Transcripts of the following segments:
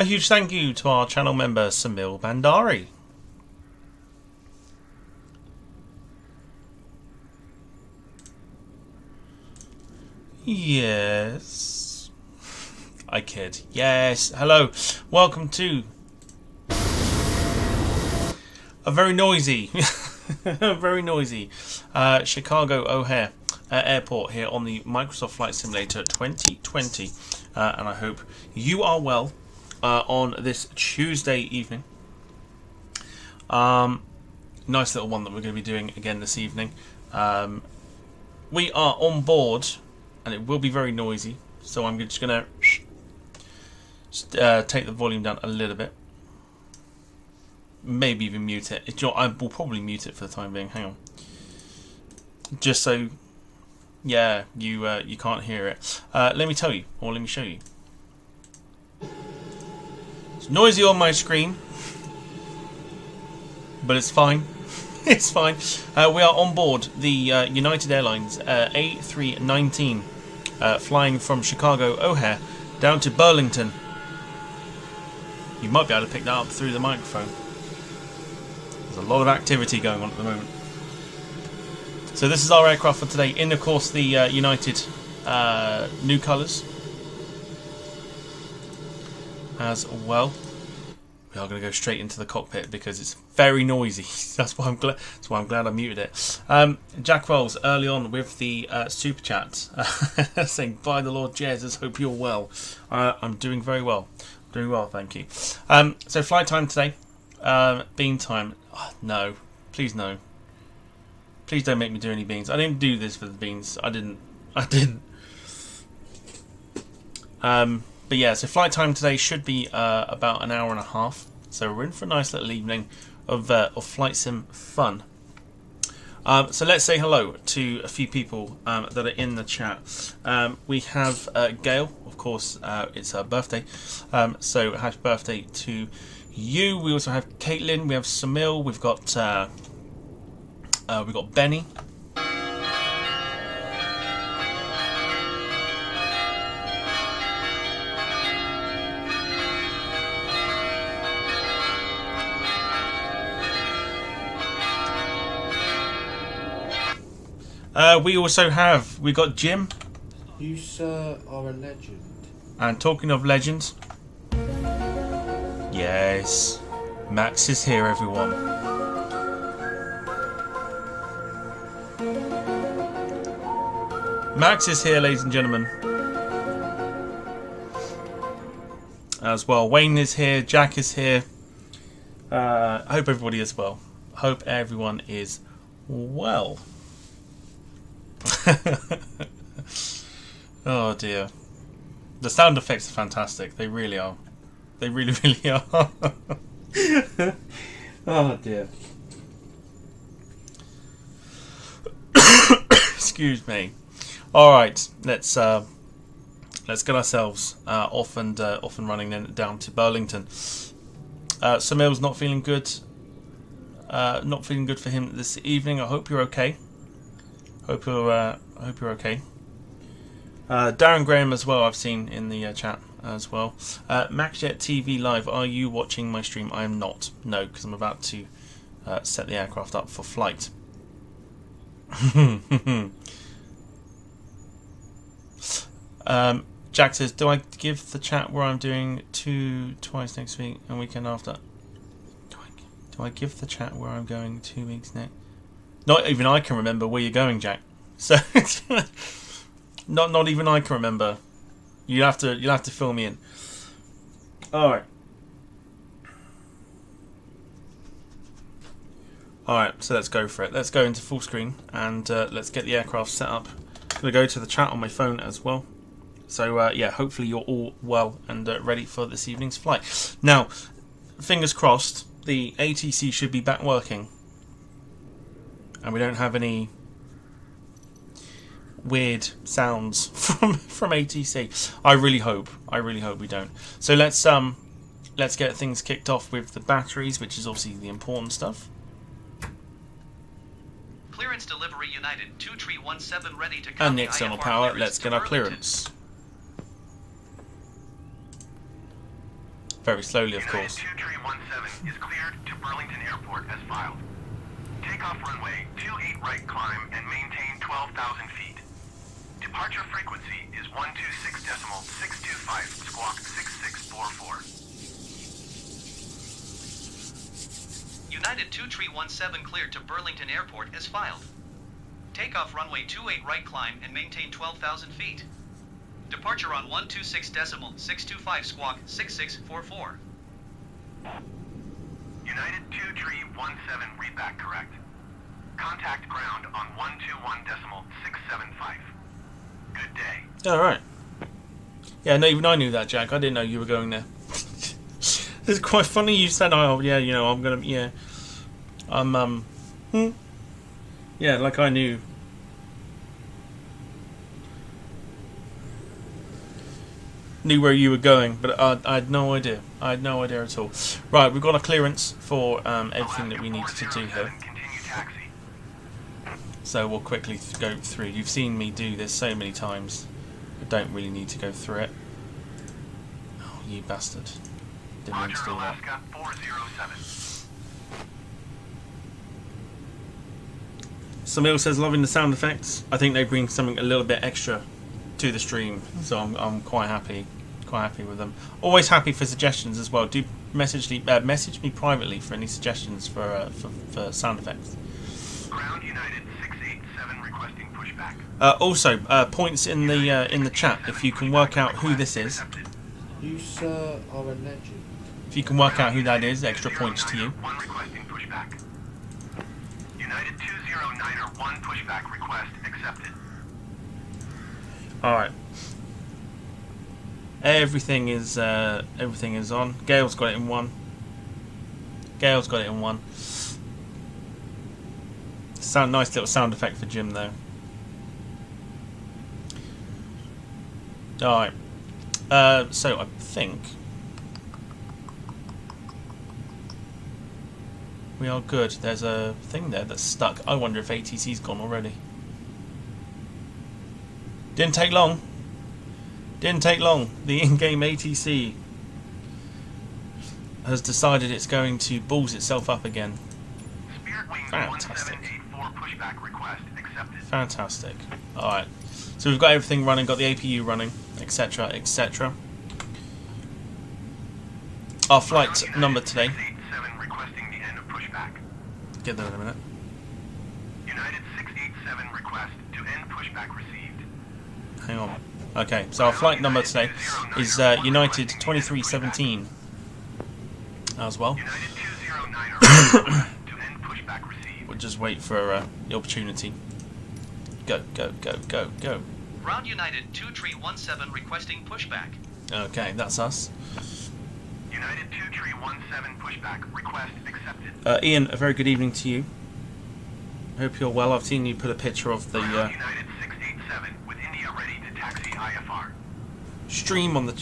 A huge thank you to our channel member Samil Bandari. Yes. I kid. Yes. Hello. Welcome to a very noisy, Chicago O'Hare Airport here on the Microsoft Flight Simulator 2020. And I hope you are well on this Tuesday evening. Nice little one that we're going to be doing again this evening. We are on board, and it will be very noisy, so I'm just going to take the volume down a little bit. Maybe even mute it. I will probably mute it for the time being. Hang on. Just so, yeah, you can't hear it. Let me tell you, or let me show you. It's noisy on my screen, but it's fine. It's fine. We are on board the United Airlines A319, flying from Chicago O'Hare down to Burlington. You might be able to pick that up through the microphone. There's a lot of activity going on at the moment. So this is our aircraft for today. In, of course, the United new colours as well. We are going to go straight into the cockpit because it's very noisy. That's why I'm glad. That's why I'm glad I muted it. Jack Rolls early on with the super chat saying, "By the Lord Jesus, hope you're well." I'm doing very well. Doing well, thank you. So flight time today. Bean time. Oh, no, please no. Please don't make me do any beans. I didn't do this for the beans. I didn't. But yeah, so flight time today should be about an hour and a half. So we're in for a nice little evening of flight sim fun. So let's say hello to a few people that are in the chat. We have Gail, of course. It's her birthday. So happy birthday to you. We also have Caitlin. We have Samil. We've got Benny. We got Jim. You, sir, are a legend. And talking of legends, yes, Max is here, everyone. Max is here, ladies and gentlemen. As well, Wayne is here, Jack is here. I hope everybody is well. Hope everyone is well. Oh dear. The sound effects are fantastic. They really are. They really, really are. Oh dear. Excuse me. Alright, let's get ourselves off and running then down to Burlington. Samil's not feeling good. Not feeling good for him this evening. I hope you're okay. Hope you're okay. Darren Graham as well, I've seen in the chat as well. MaxJet TV Live, are you watching my stream? I am not. No, because I'm about to set the aircraft up for flight. Jack says, do I give the chat where I'm doing twice next week and weekend after? Do I give the chat where I'm going 2 weeks next? Not even I can remember where you're going, Jack. So not even I can remember. You'll have to fill me in. Alright. Alright, so let's go for it. Let's go into full screen and let's get the aircraft set up. I'm gonna go to the chat on my phone as well. So yeah, hopefully you're all well and ready for this evening's flight. Now, fingers crossed, the ATC should be back working. And we don't have any weird sounds from ATC. I really hope we don't. So let's get things kicked off with the batteries, which is obviously the important stuff. Clearance delivery United 2317 ready to come. And the external power. Let's get our clearance. Very slowly, of United course. 2317 is cleared to Burlington Airport as filed. Takeoff runway 28 right climb and maintain 12,000 feet. Departure frequency is 126.625 squawk 6644. United 2317 cleared to Burlington Airport as filed. Takeoff runway 28 right climb and maintain 12,000 feet. Departure on 126.625 squawk 6644. United 2317 read back correct. Contact ground on 121.675. Good day. Alright. Yeah, no, even I knew that, Jack. I didn't know you were going there. It's quite funny you said, oh, yeah, you know, I'm gonna, yeah. Yeah, like I knew. Knew where you were going, but I had no idea. I had no idea at all. Right, we've got a clearance for everything that we need to do here. So we'll quickly go through. You've seen me do this so many times. I don't really need to go through it. Oh, you bastard. Didn't mean to do that. Samil says, loving the sound effects. I think they bring something a little bit extra to the stream, so I'm quite happy with them. Always happy for suggestions as well. Do message me privately for any suggestions for sound effects. Ground United 687 requesting pushback. Also, points in the chat if you can work out who this is. You, sir, are a legend. If you can work out who that is, extra points to you. One requesting pushback. United 2091 pushback request accepted. All right. Everything is on. Gail's got it in one. Nice little sound effect for Jim though. All right. So I think we are good. There's a thing there that's stuck. I wonder if ATC's gone already. Didn't take long. The in-game ATC has decided it's going to balls itself up again. Fantastic. Pushback request accepted. Fantastic. Alright. So we've got everything running, got the APU running, etc, etc. Our flight number today. 687 requesting the end of pushback. Get there in a minute. United 687 request to end pushback received. Hang on. Okay, so our flight number today is United 2317 as well. United 209 to end pushback received. We'll just wait for the opportunity. Go. Ground United 2317 requesting pushback. Okay, that's us. United 2317 pushback request accepted. Ian, a very good evening to you. Hope you're well. I've seen you put a picture of the United 687 with India ready to taxi IFR. stream on the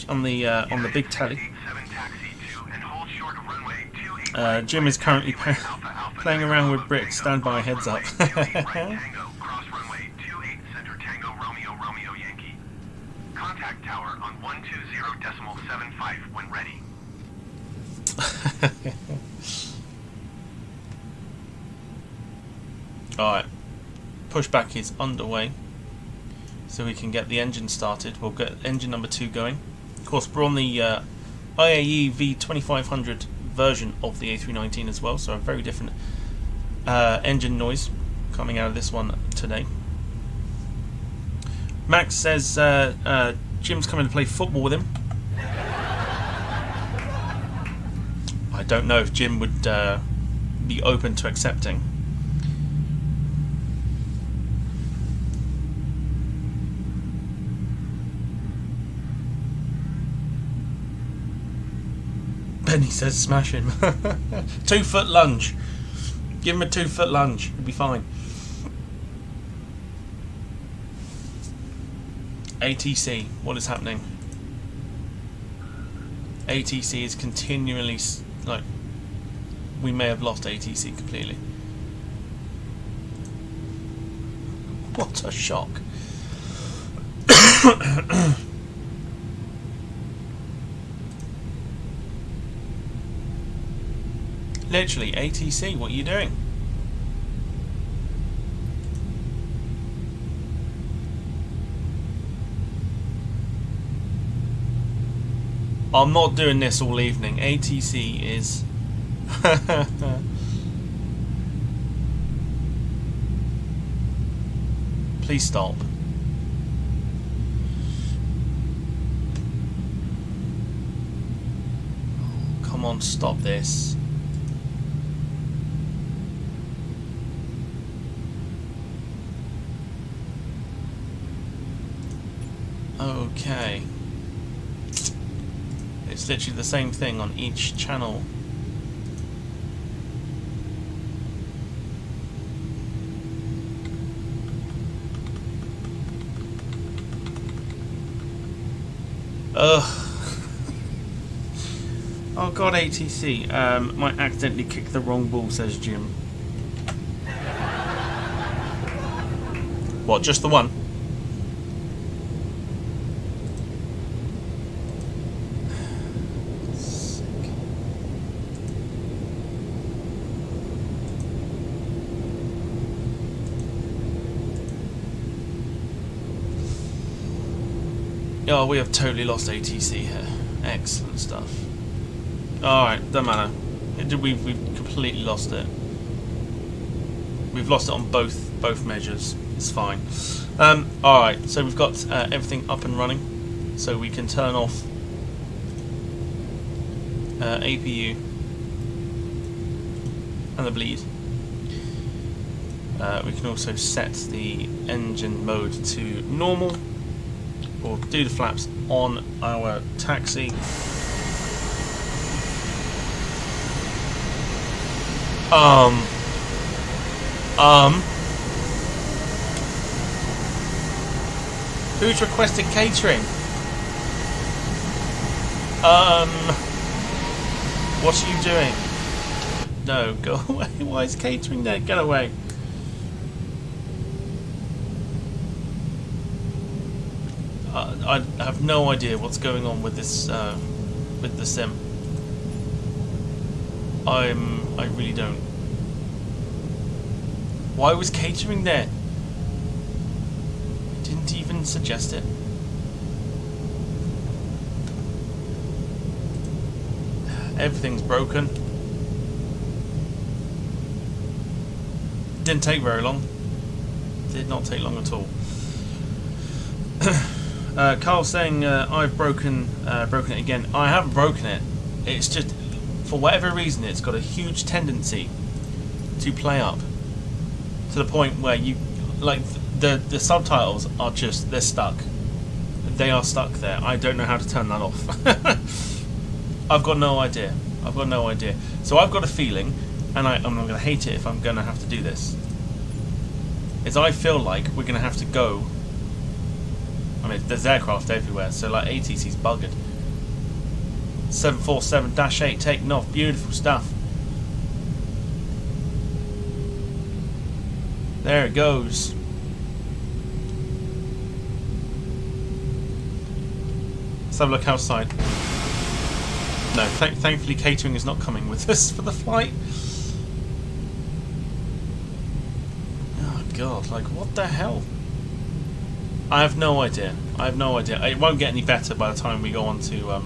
big telly. 687 taxi to and hold short of runway 28. Jim is currently playing around with bricks. Stand by, heads up. Cross runway 28 center Tango Romeo Yankee. Contact tower on 120.75 when ready. Alright, pushback is underway, so we can get the engine started. We'll get engine number 2 going. Of course, we're on the IAE V2500 version of the A319 as well, so a very different engine noise coming out of this one today. Max says Jim's coming to play football with him. I don't know if Jim would be open to accepting. Benny says smash him. 2 foot lunge. Give him a 2 foot lunge. He'll be fine. ATC. What is happening? ATC is continually like, we may have lost ATC completely. What a shock. Literally, ATC, what are you doing? I'm not doing this all evening. ATC is... Please stop. Come on, stop this. Okay. It's literally the same thing on each channel. Ugh. Oh god, ATC. Might accidentally kick the wrong ball, says Jim. What, just the one? Sick. Oh, we have totally lost ATC here. Excellent stuff. Alright, doesn't matter. We've completely lost it. We've lost it on both measures. It's fine. Alright, so we've got everything up and running. So we can turn off APU and the bleed. We can also set the engine mode to normal, or do the flaps on our taxi. Who's requested catering? What are you doing? No, go away. Why is catering there? Get away. I have no idea what's going on with this with the sim. I really don't. Why was catering there? Didn't even suggest it. Everything's broken. Didn't take very long. Did not take long at all. Carl's saying I've broken it again. I haven't broken it. It's just, for whatever reason, it's got a huge tendency to play up to the point where you, like, the subtitles are just, they're stuck. They are stuck there. I don't know how to turn that off. I've got no idea. I've got no idea. So I've got a feeling, and I'm going to hate it if I'm going to have to do this, is I feel like we're going to have to go. I mean, there's aircraft everywhere, so like ATC's buggered. 747-8 taking off, beautiful stuff. There it goes. Let's have a look outside. No, thankfully catering is not coming with us for the flight. Oh god, like what the hell? I have no idea. I have no idea. It won't get any better by the time we go on to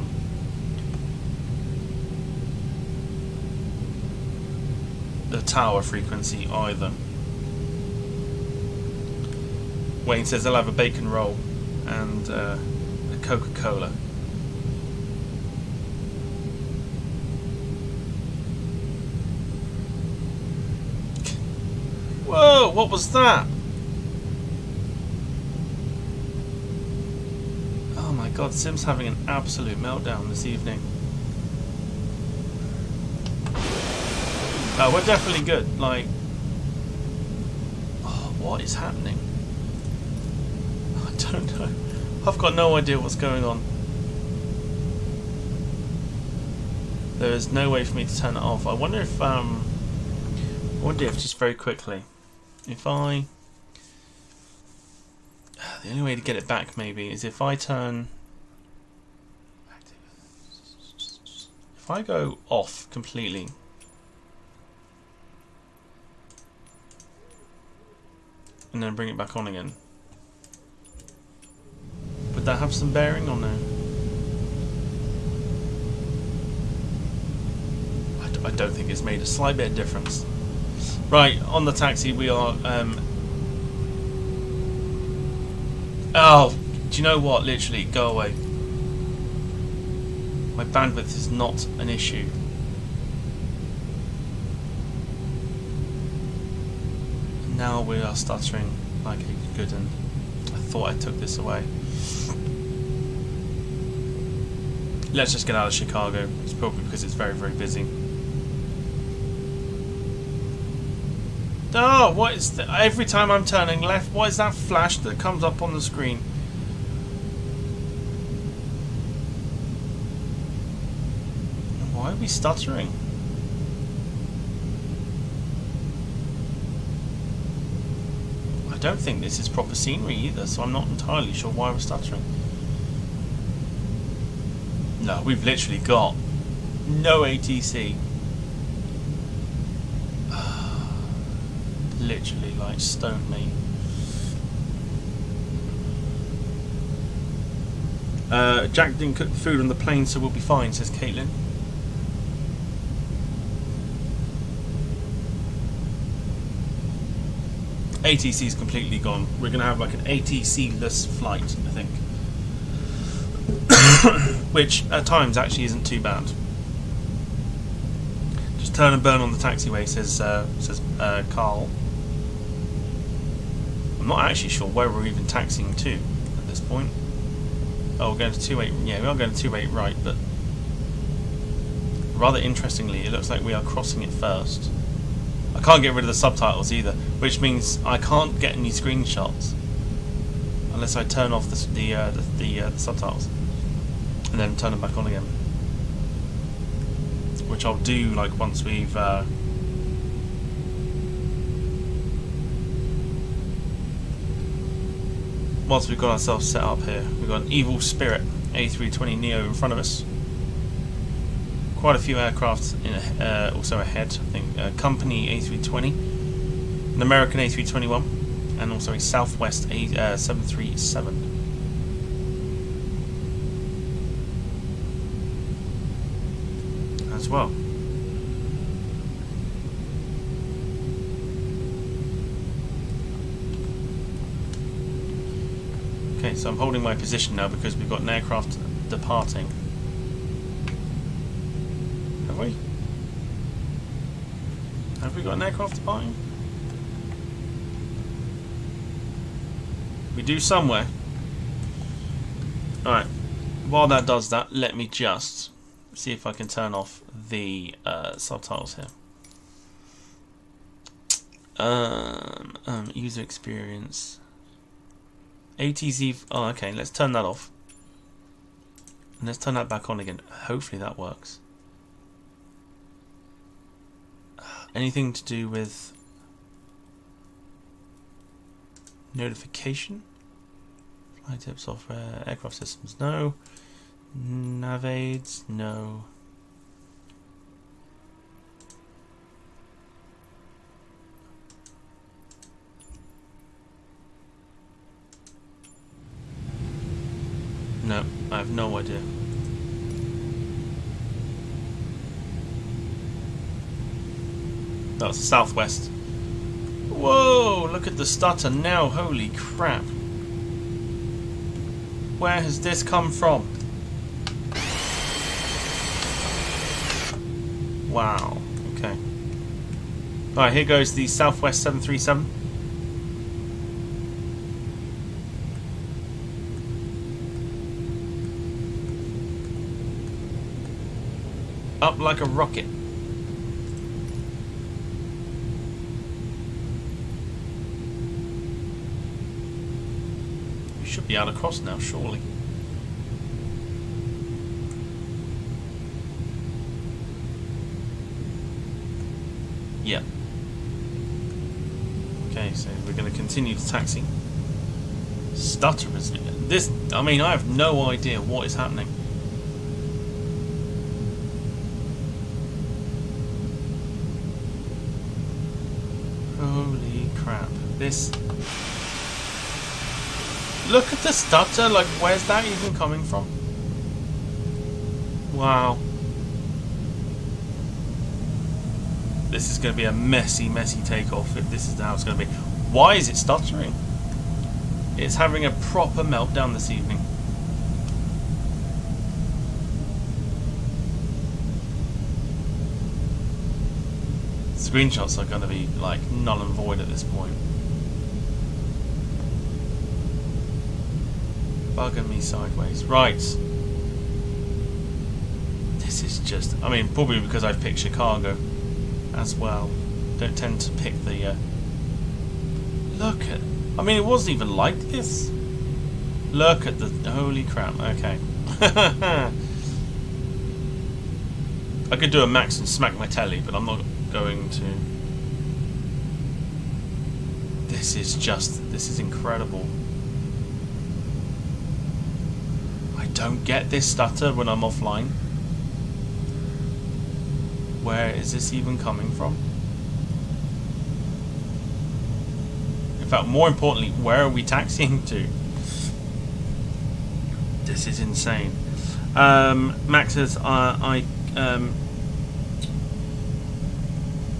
the tower frequency either. Wayne says they'll have a bacon roll and a Coca-Cola. Whoa, what was that? Oh my god, Sim's having an absolute meltdown this evening. Oh, we're definitely good. Like, oh, what is happening? I don't know. I've got no idea what's going on. There is no way for me to turn it off. I wonder if just very quickly, if I, the only way to get it back maybe is if I turn, if I go off completely. and then bring it back on again. Would that have some bearing or no? I don't think it's made a slight bit of difference. Right, on the taxi we are... Oh, do you know what? Literally, go away. My bandwidth is not an issue. Now we are stuttering like a good one. I thought I took this away. Let's just get out of Chicago. It's probably because it's very, very busy. Oh, what is that? Every time I'm turning left, what is that flash that comes up on the screen? Why are we stuttering? I don't think this is proper scenery either, so I'm not entirely sure why we're stuttering. No, we've literally got no ATC. Literally, like, stone me. Jack didn't cook the food on the plane, so we'll be fine, says Caitlin. ATC's completely gone. We're going to have like an ATC-less flight, I think. Which, at times, actually isn't too bad. Just turn and burn on the taxiway, says Carl. I'm not actually sure where we're even taxiing to at this point. Oh, we're going to 28. Yeah, we are going to 28 right, but rather interestingly, it looks like we are crossing it first. I can't get rid of the subtitles either, which means I can't get any screenshots unless I turn off the subtitles and then turn them back on again. Which I'll do like once we've. Once we've got ourselves set up here. We've got an Evil Spirit A320 Neo in front of us. Quite a few aircraft also ahead. I think company A320, an American A321, and also a Southwest 737. As well. Okay, so I'm holding my position now because we've got an aircraft departing. Have we? Have we got an aircraft departing? We do somewhere. Alright, while that does that, let me just see if I can turn off the subtitles here. User experience. ATZ. Oh, okay. Let's turn that off. And let's turn that back on again. Hopefully that works. Anything to do with notification? Flight tip software, aircraft systems, no. Navaids, no. No, I have no idea. That's Southwest. Whoa, look at the stutter now, holy crap. Where has this come from? Wow, okay. Alright, here goes the Southwest 737. Up like a rocket. We should be able to cross now, surely. Yeah. Okay, so we're going to continue to taxi. Stutter is this. I mean, I have no idea what is happening. Holy crap! This Look at the stutter, like where's that even coming from? Wow. This is going to be a messy, messy takeoff if this is how it's going to be. Why is it stuttering? It's having a proper meltdown this evening. Screenshots are going to be like null and void at this point. Bugging me sideways. Right. This is just... I mean, probably because I've picked Chicago as well. Don't tend to pick the... Look at... I mean, it wasn't even like this. Look at the... Holy crap. Okay. I could do a max and smack my telly, but I'm not going to. This is just... This is incredible. I don't get this stutter when I'm offline. Where is this even coming from? In fact, more importantly, where are we taxiing to? This is insane. Max says,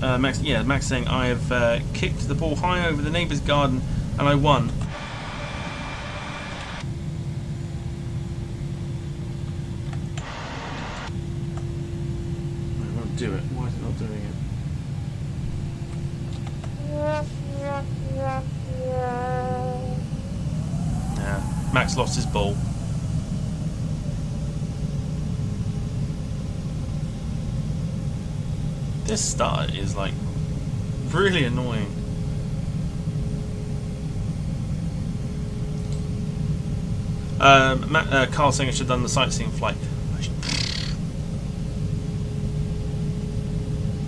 Max saying, I have kicked the ball high over the neighbour's garden and I won. I won't do it. Why is it not doing it? Yeah, Max lost his ball. This start is like really annoying. Carl saying I should have done the sightseeing flight.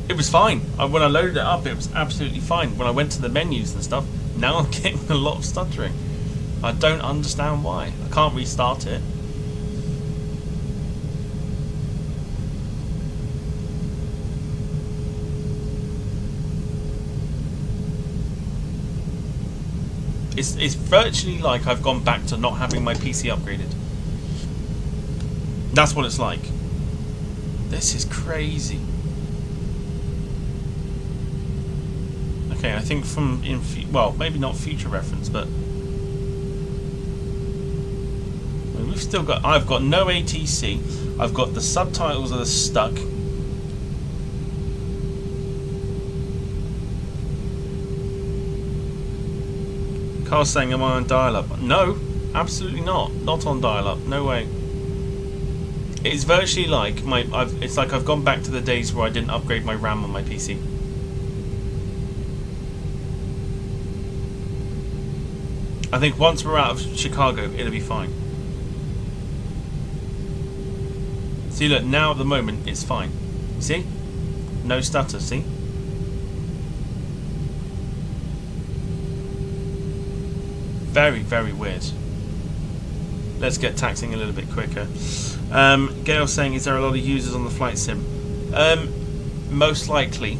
It was fine. When I loaded it up, it was absolutely fine. When I went to the menus and stuff, now I'm getting a lot of stuttering. I don't understand why. I can't restart it. It's virtually like I've gone back to not having my PC upgraded. That's what it's like. This is crazy. Okay, I think from well, maybe not future reference, but we've still got. I've got no ATC. I've got the subtitles that are stuck. Carl's saying, am I on dial-up? No, absolutely not. Not on dial-up. No way. It's virtually like it's like I've gone back to the days where I didn't upgrade my RAM on my PC. I think once we're out of Chicago, it'll be fine. See, look, now at the moment, it's fine. See? No stutter, see? Very, very weird. Let's get taxing a little bit quicker. Gail saying, is there a lot of users on the flight sim? Most likely.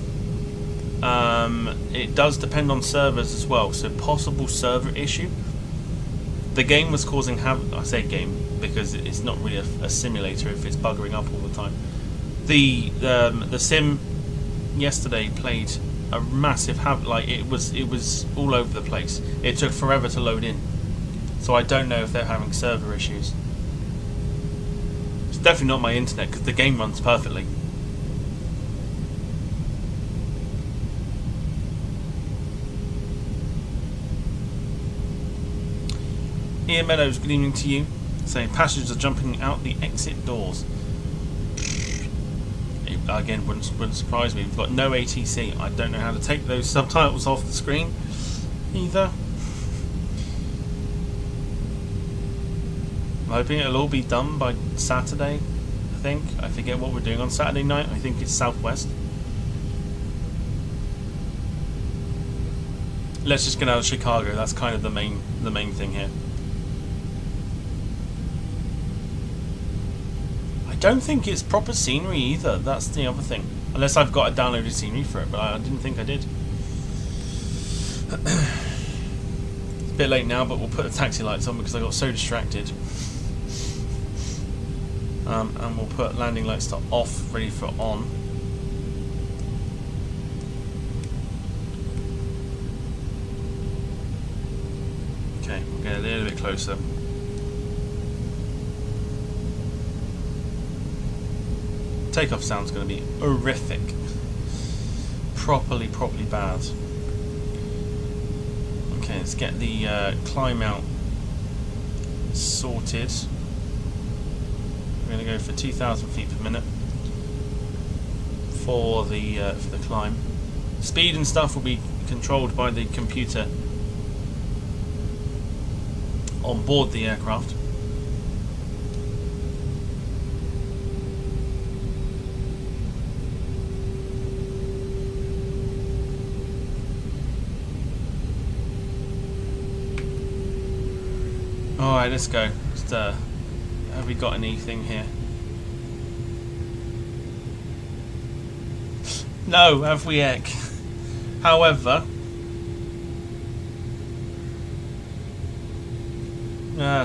It does depend on servers as well, so possible server issue. The game was causing havoc. I say game because it's not really a simulator if it's buggering up all the time. The sim yesterday played a massive havoc. Like it was all over the place. It took forever to load in, so I don't know if they're having server issues. It's definitely not my internet because the game runs perfectly. Ian Meadows, good evening to you. Saying passengers are jumping out the exit doors. It, again, wouldn't surprise me. We've got no ATC. I don't know how to take those subtitles off the screen either. I'm hoping it'll all be done by Saturday. I think. I forget what we're doing on Saturday night. I think it's Southwest. Let's just get out of Chicago. That's kind of the main thing here. I don't think it's proper scenery either. That's the other thing. Unless I've got a downloaded scenery for it, but I didn't think I did. Bit late now, but we'll put the taxi lights on because I got so distracted. And we'll put landing lights to off, ready for on. Okay, we'll get a little bit closer. Takeoff sound's going to be horrific. Properly bad. Okay, let's get the climb out sorted. We're going to go for 2,000 feet per minute for the climb. Speed and stuff will be controlled by the computer on board the aircraft. Alright, let's go. Just, have we got anything here? No, have we, heck? However,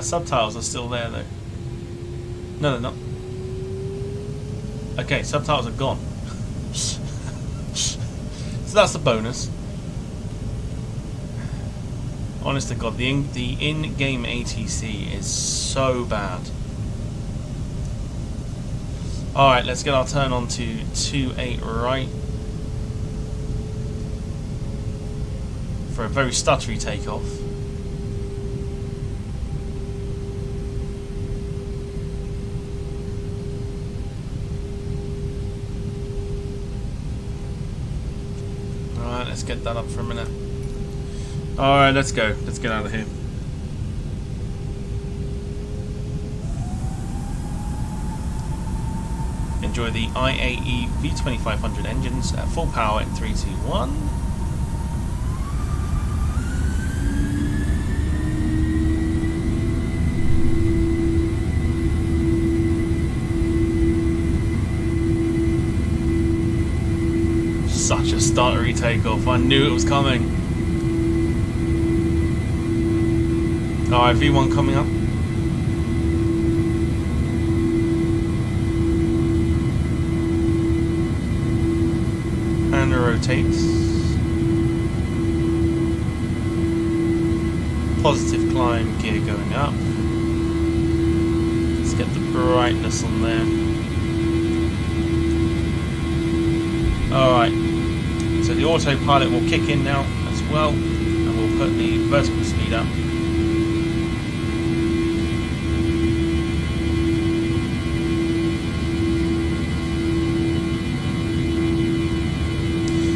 subtitles are still there though. No, they're not. Okay, subtitles are gone. So that's the bonus. Honest to God, the in-game ATC is so bad. Alright, let's get our turn on to 28 right. For a very stuttery takeoff. Alright, let's get that up for a minute. Alright, let's go. Let's get out of here. Enjoy the IAE V2500 engines at full power in 3, 2, 1. Such a stuttery takeoff. I knew it was coming. Alright, V1 coming up. And it rotates. Positive climb gear going up. Let's get the brightness on there. Alright, so the autopilot will kick in now as well, and we'll put the vertical speed up.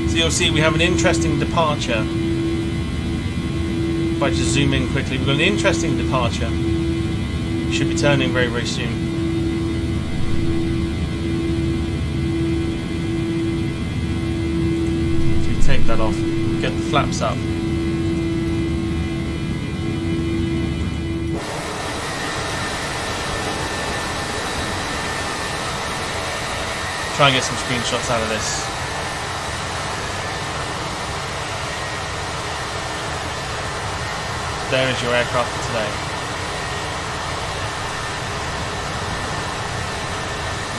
So you'll see we have an interesting departure. If I just zoom in quickly, we've got an interesting departure. We should be turning very, very soon. So we take that off, get the flaps up. Try and get some screenshots out of this. There is your aircraft for today.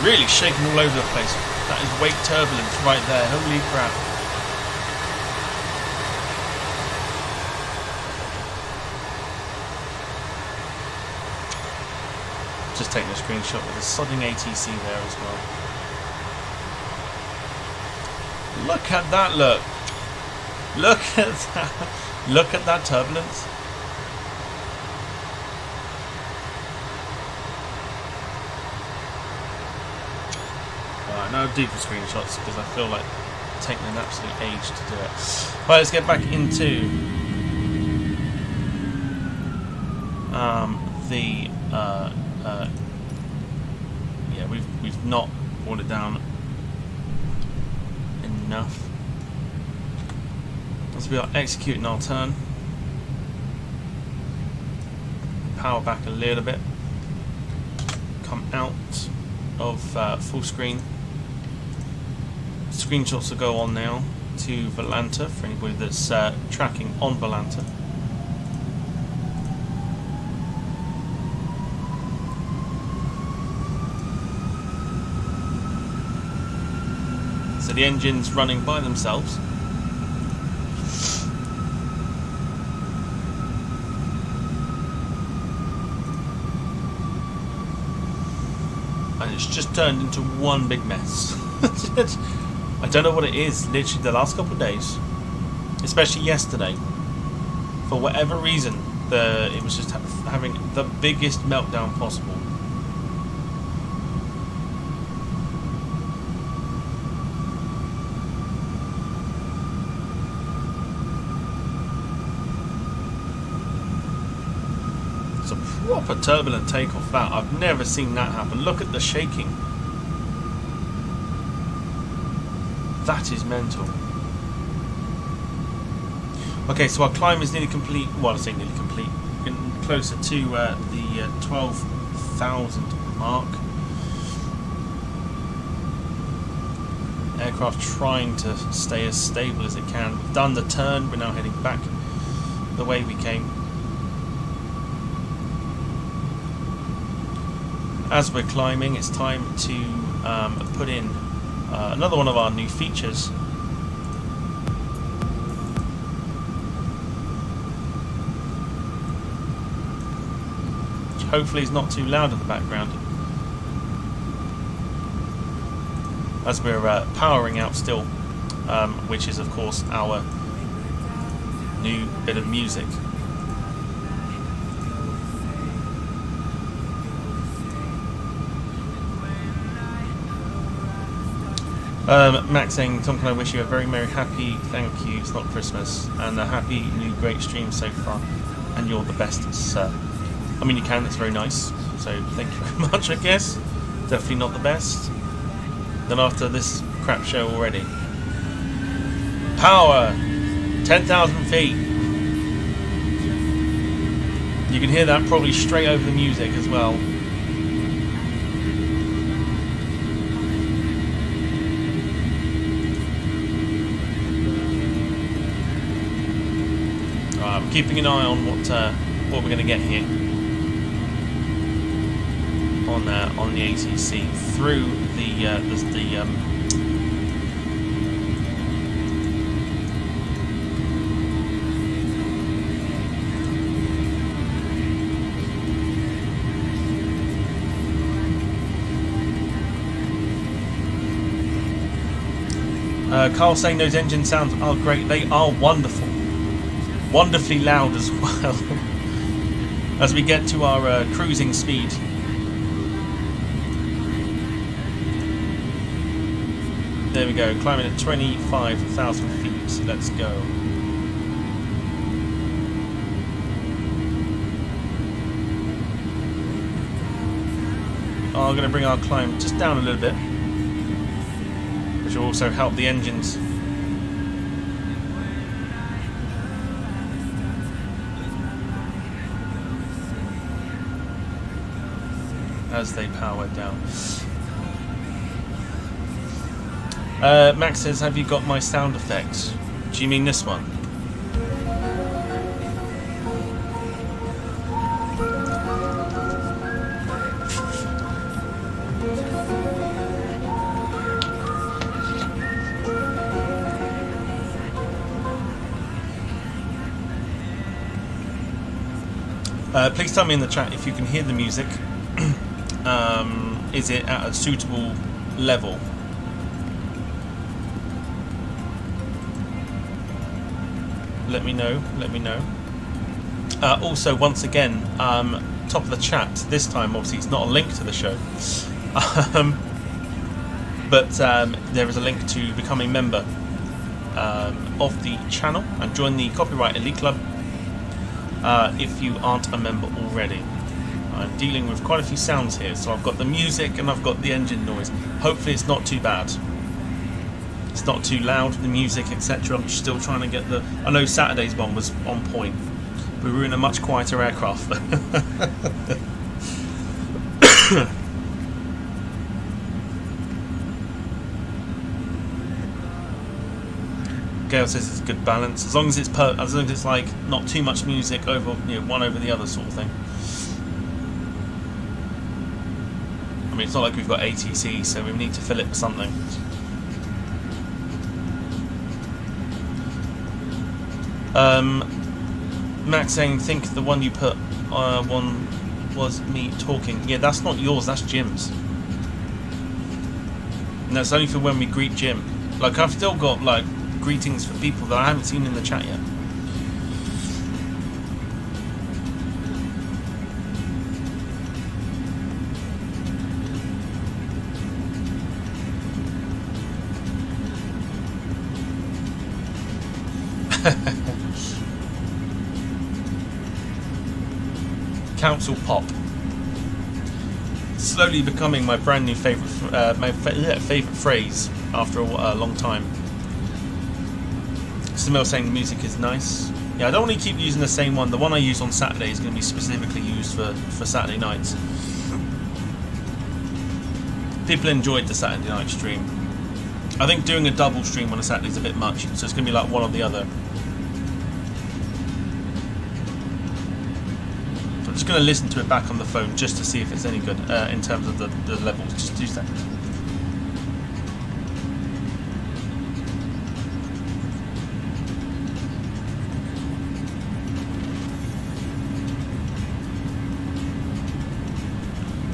Really shaking all over the place. That is wake turbulence right there. Holy crap. Just taking a screenshot with a sodding ATC there as well. Look at that, look. Look at that. Look at that turbulence. Alright, now deeper screenshots because I feel like taking an absolute age to do it. Right, let's get back into yeah, we've not brought it down enough. As we are executing our turn, power back a little bit, come out of full screen. Screenshots will go on now to Volanta for anybody that's tracking on Volanta. So the engine's running by themselves. And it's just turned into one big mess. I don't know what it is. Literally the last couple of days, especially yesterday, for whatever reason, it was just having the biggest meltdown possible. It's a proper turbulent takeoff that. I've never seen that happen. Look at the shaking. That is mental. Okay, so our climb is nearly complete. Well, I say nearly complete. Getting closer to the 12,000 mark. Aircraft trying to stay as stable as it can. We've done the turn. We're now heading back the way we came. As we're climbing, it's time to put in another one of our new features. Which hopefully is not too loud in the background. As we're powering out still, which is of course our new bit of music. Max saying, Tom, can I wish you a very merry, happy, thank you, it's not Christmas, and a happy new great stream so far, and you're the best, sir. I mean, you can, that's very nice, so thank you very much, I guess. Definitely not the best. Then after this crap show already. Power! 10,000 feet. You can hear that probably straight over the music as well. Keeping an eye on what we're going to get here on the ATC through Carl saying those engine sounds are great. They are wonderful. Wonderfully loud as well. As we get to our cruising speed. There we go, climbing at 25,000 feet. Let's go. I'm going to bring our climb just down a little bit, which will also help the engines. As they power down. Max says, have you got my sound effects? Do you mean this one? Please tell me in the chat if you can hear the music. Is it at a suitable level? Let me know. Also, once again, top of the chat this time. Obviously, it's not a link to the show, but there is a link to become a member of the channel and join the Copyright Elite Club if you aren't a member already. I'm dealing with quite a few sounds here, so I've got the music and I've got the engine noise. Hopefully it's not too bad. It's not too loud, the music, etc. I'm still trying to get the... I know Saturday's one was on point. We were in a much quieter aircraft. Gail says it's a good balance, as long as it's like not too much music over, one over the other sort of thing. I mean, it's not like we've got ATC, so we need to fill it with something. Max saying, think the one you put one was me talking. Yeah, that's not yours, that's Jim's. And that's only for when we greet Jim. Like, I've still got, like, greetings for people that I haven't seen in the chat yet. Council pop, slowly becoming my brand new favourite, favourite phrase after a long time. Samil saying the music is nice. Yeah, I don't want to keep using the same one. The one I use on Saturday is going to be specifically used for Saturday nights. People enjoyed the Saturday night stream. I think doing a double stream on a Saturday is a bit much, so it's going to be like one or the other. I'm just going to listen to it back on the phone just to see if it's any good in terms of the levels. Just 2 seconds.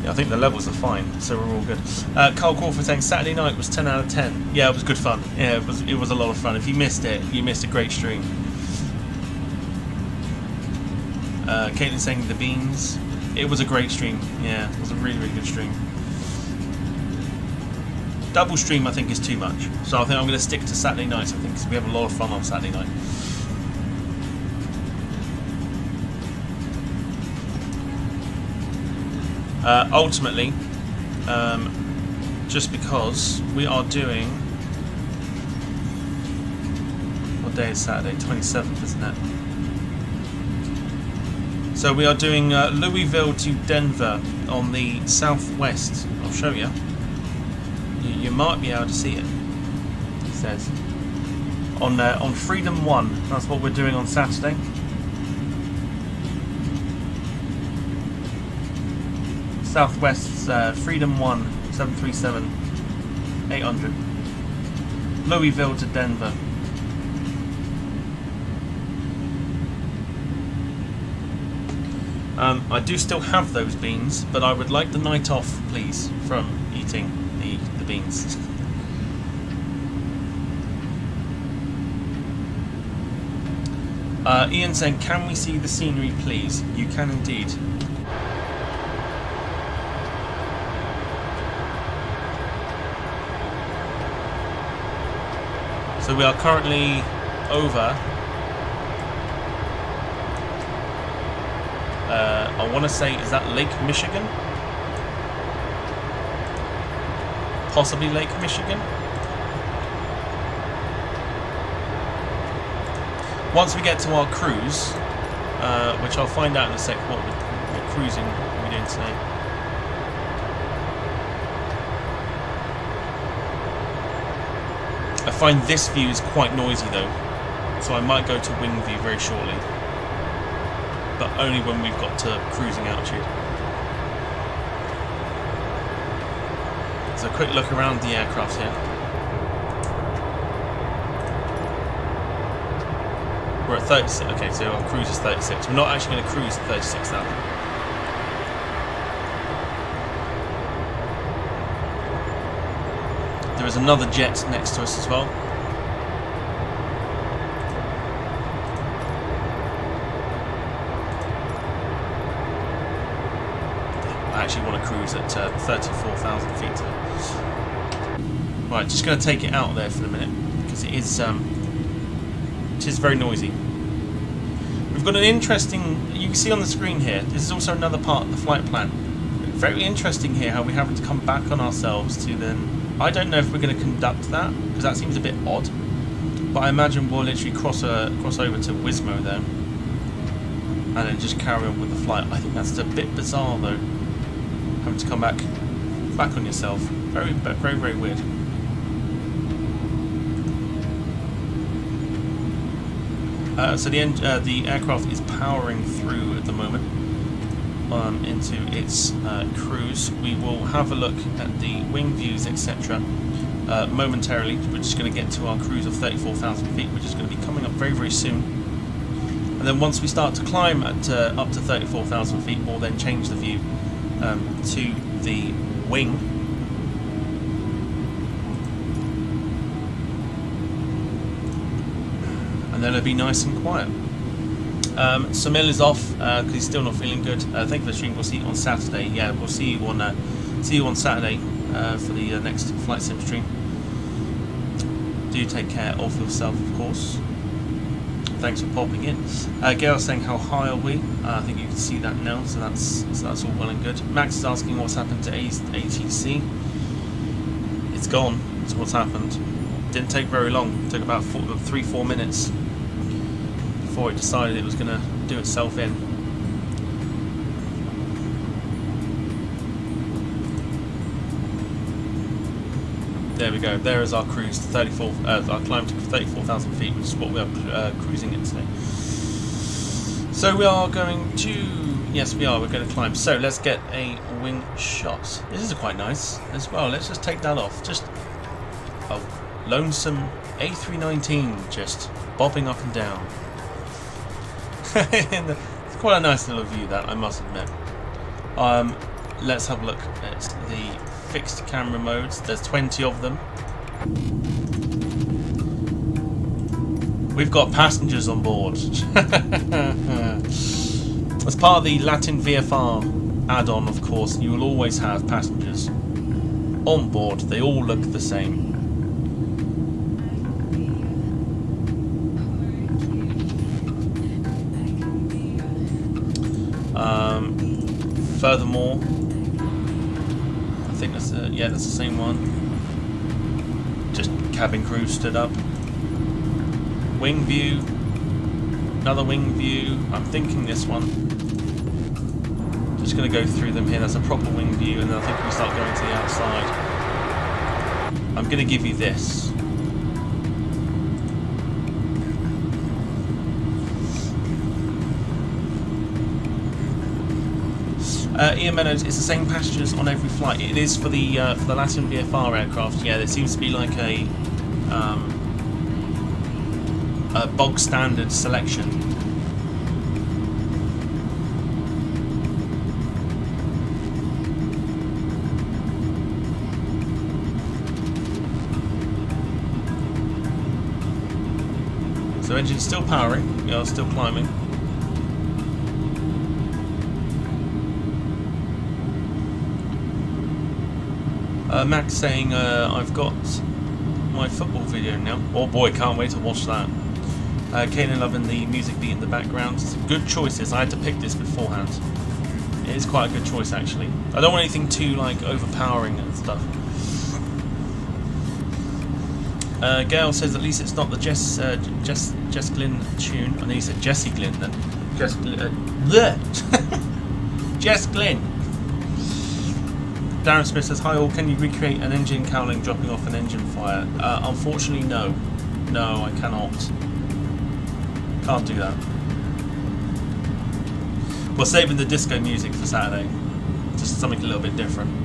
Yeah, I think the levels are fine, so we're all good. Carl Crawford saying Saturday night was 10 out of 10. Yeah, it was good fun. Yeah, it was a lot of fun. If you missed it, you missed a great stream. Caitlin saying the beans. It was a great stream. Yeah, it was a really, really good stream. Double stream, I think, is too much. So I think I'm going to stick to Saturday nights, I think, because we have a lot of fun on Saturday night. Ultimately, just because we are doing... What day is Saturday? 27th, isn't it? So we are doing Louisville to Denver on the southwest. I'll show you. You might be able to see it. It says on Freedom 1. That's what we're doing on Saturday. Southwest's Freedom 1 737 800. Louisville to Denver. I do still have those beans, but I would like the night off, please, from eating the beans. Ian saying, can we see the scenery, please? You can indeed. So we are currently over... I want to say, is that Lake Michigan? Possibly Lake Michigan. Once we get to our cruise, which I'll find out in a sec what cruising we're doing today. I find this view is quite noisy though, so I might go to wing view very shortly. But only when we've got to cruising altitude. So a quick look around the aircraft here. We're at 36. Okay, so our cruise is 36. We're not actually going to cruise at 36,000. There is another jet next to us as well. I actually want to cruise at 34,000 feet. Right, just going to take it out there for a minute because it is very noisy. We've got an interesting, you can see on the screen here, this is also another part of the flight plan. Very interesting here how we're having to come back on ourselves to then, I don't know if we're going to conduct that because that seems a bit odd, but I imagine we'll literally cross over to Wismo there and then just carry on with the flight. I think that's a bit bizarre though. Having to come back on yourself. Very, very, very weird. So the aircraft is powering through at the moment into its cruise. We will have a look at the wing views, etc. Momentarily. We're just going to get to our cruise of 34,000 feet, which is going to be coming up very, very soon. And then once we start to climb at up to 34,000 feet, we'll then change the view to the wing. And then it'll be nice and quiet. Samil is off because he's still not feeling good. Thank you for the stream. We'll see you on Saturday. Yeah, we'll see you on Saturday for the next flight sim stream. Do take care of yourself, of course. Thanks for popping in. Gail's saying how high are we? I think you can see that now, so that's all well and good. Max is asking what's happened to ATC. It's gone. That's what's happened. Didn't take very long. It took about 3-4 minutes before it decided it was going to do itself in. There we go. There is our cruise to 34. Our climb to 34,000 feet, which is what we are cruising at today. So we are going to. Yes, we are. We're going to climb. So let's get a wing shot. This is quite nice as well. Let's just take that off. Just a lonesome A319 just bobbing up and down. It's quite a nice little view, that, I must admit. Let's have a look at the fixed camera modes. There's 20 of them. We've got passengers on board. As part of the LatinVFR add-on, of course, you will always have passengers on board. They all look the same. Furthermore, I think that's that's the same one. Just cabin crew stood up. Wing view, another wing view. I'm thinking this one. Just going to go through them here. That's a proper wing view, and then I think we start going to the outside. I'm going to give you this. Ian Meadows, it's the same passengers on every flight. It is for the LatinVFR aircraft. Yeah, there seems to be like a bog standard selection. So engine's still powering. We are still climbing. Max saying, I've got my football video now. Oh boy, can't wait to watch that. Kanan loving the music beat in the background. Good choices. I had to pick this beforehand. It is quite a good choice, actually. I don't want anything too like overpowering and stuff. Gail says at least it's not the Jess Glynn tune. I know you said Jessie Glynn then. Jess Glynn. Darren Smith says, hi all, can you recreate an engine cowling dropping off an engine fire? Unfortunately, no. No, I cannot. Can't do that. We're saving the disco music for Saturday. Just something a little bit different.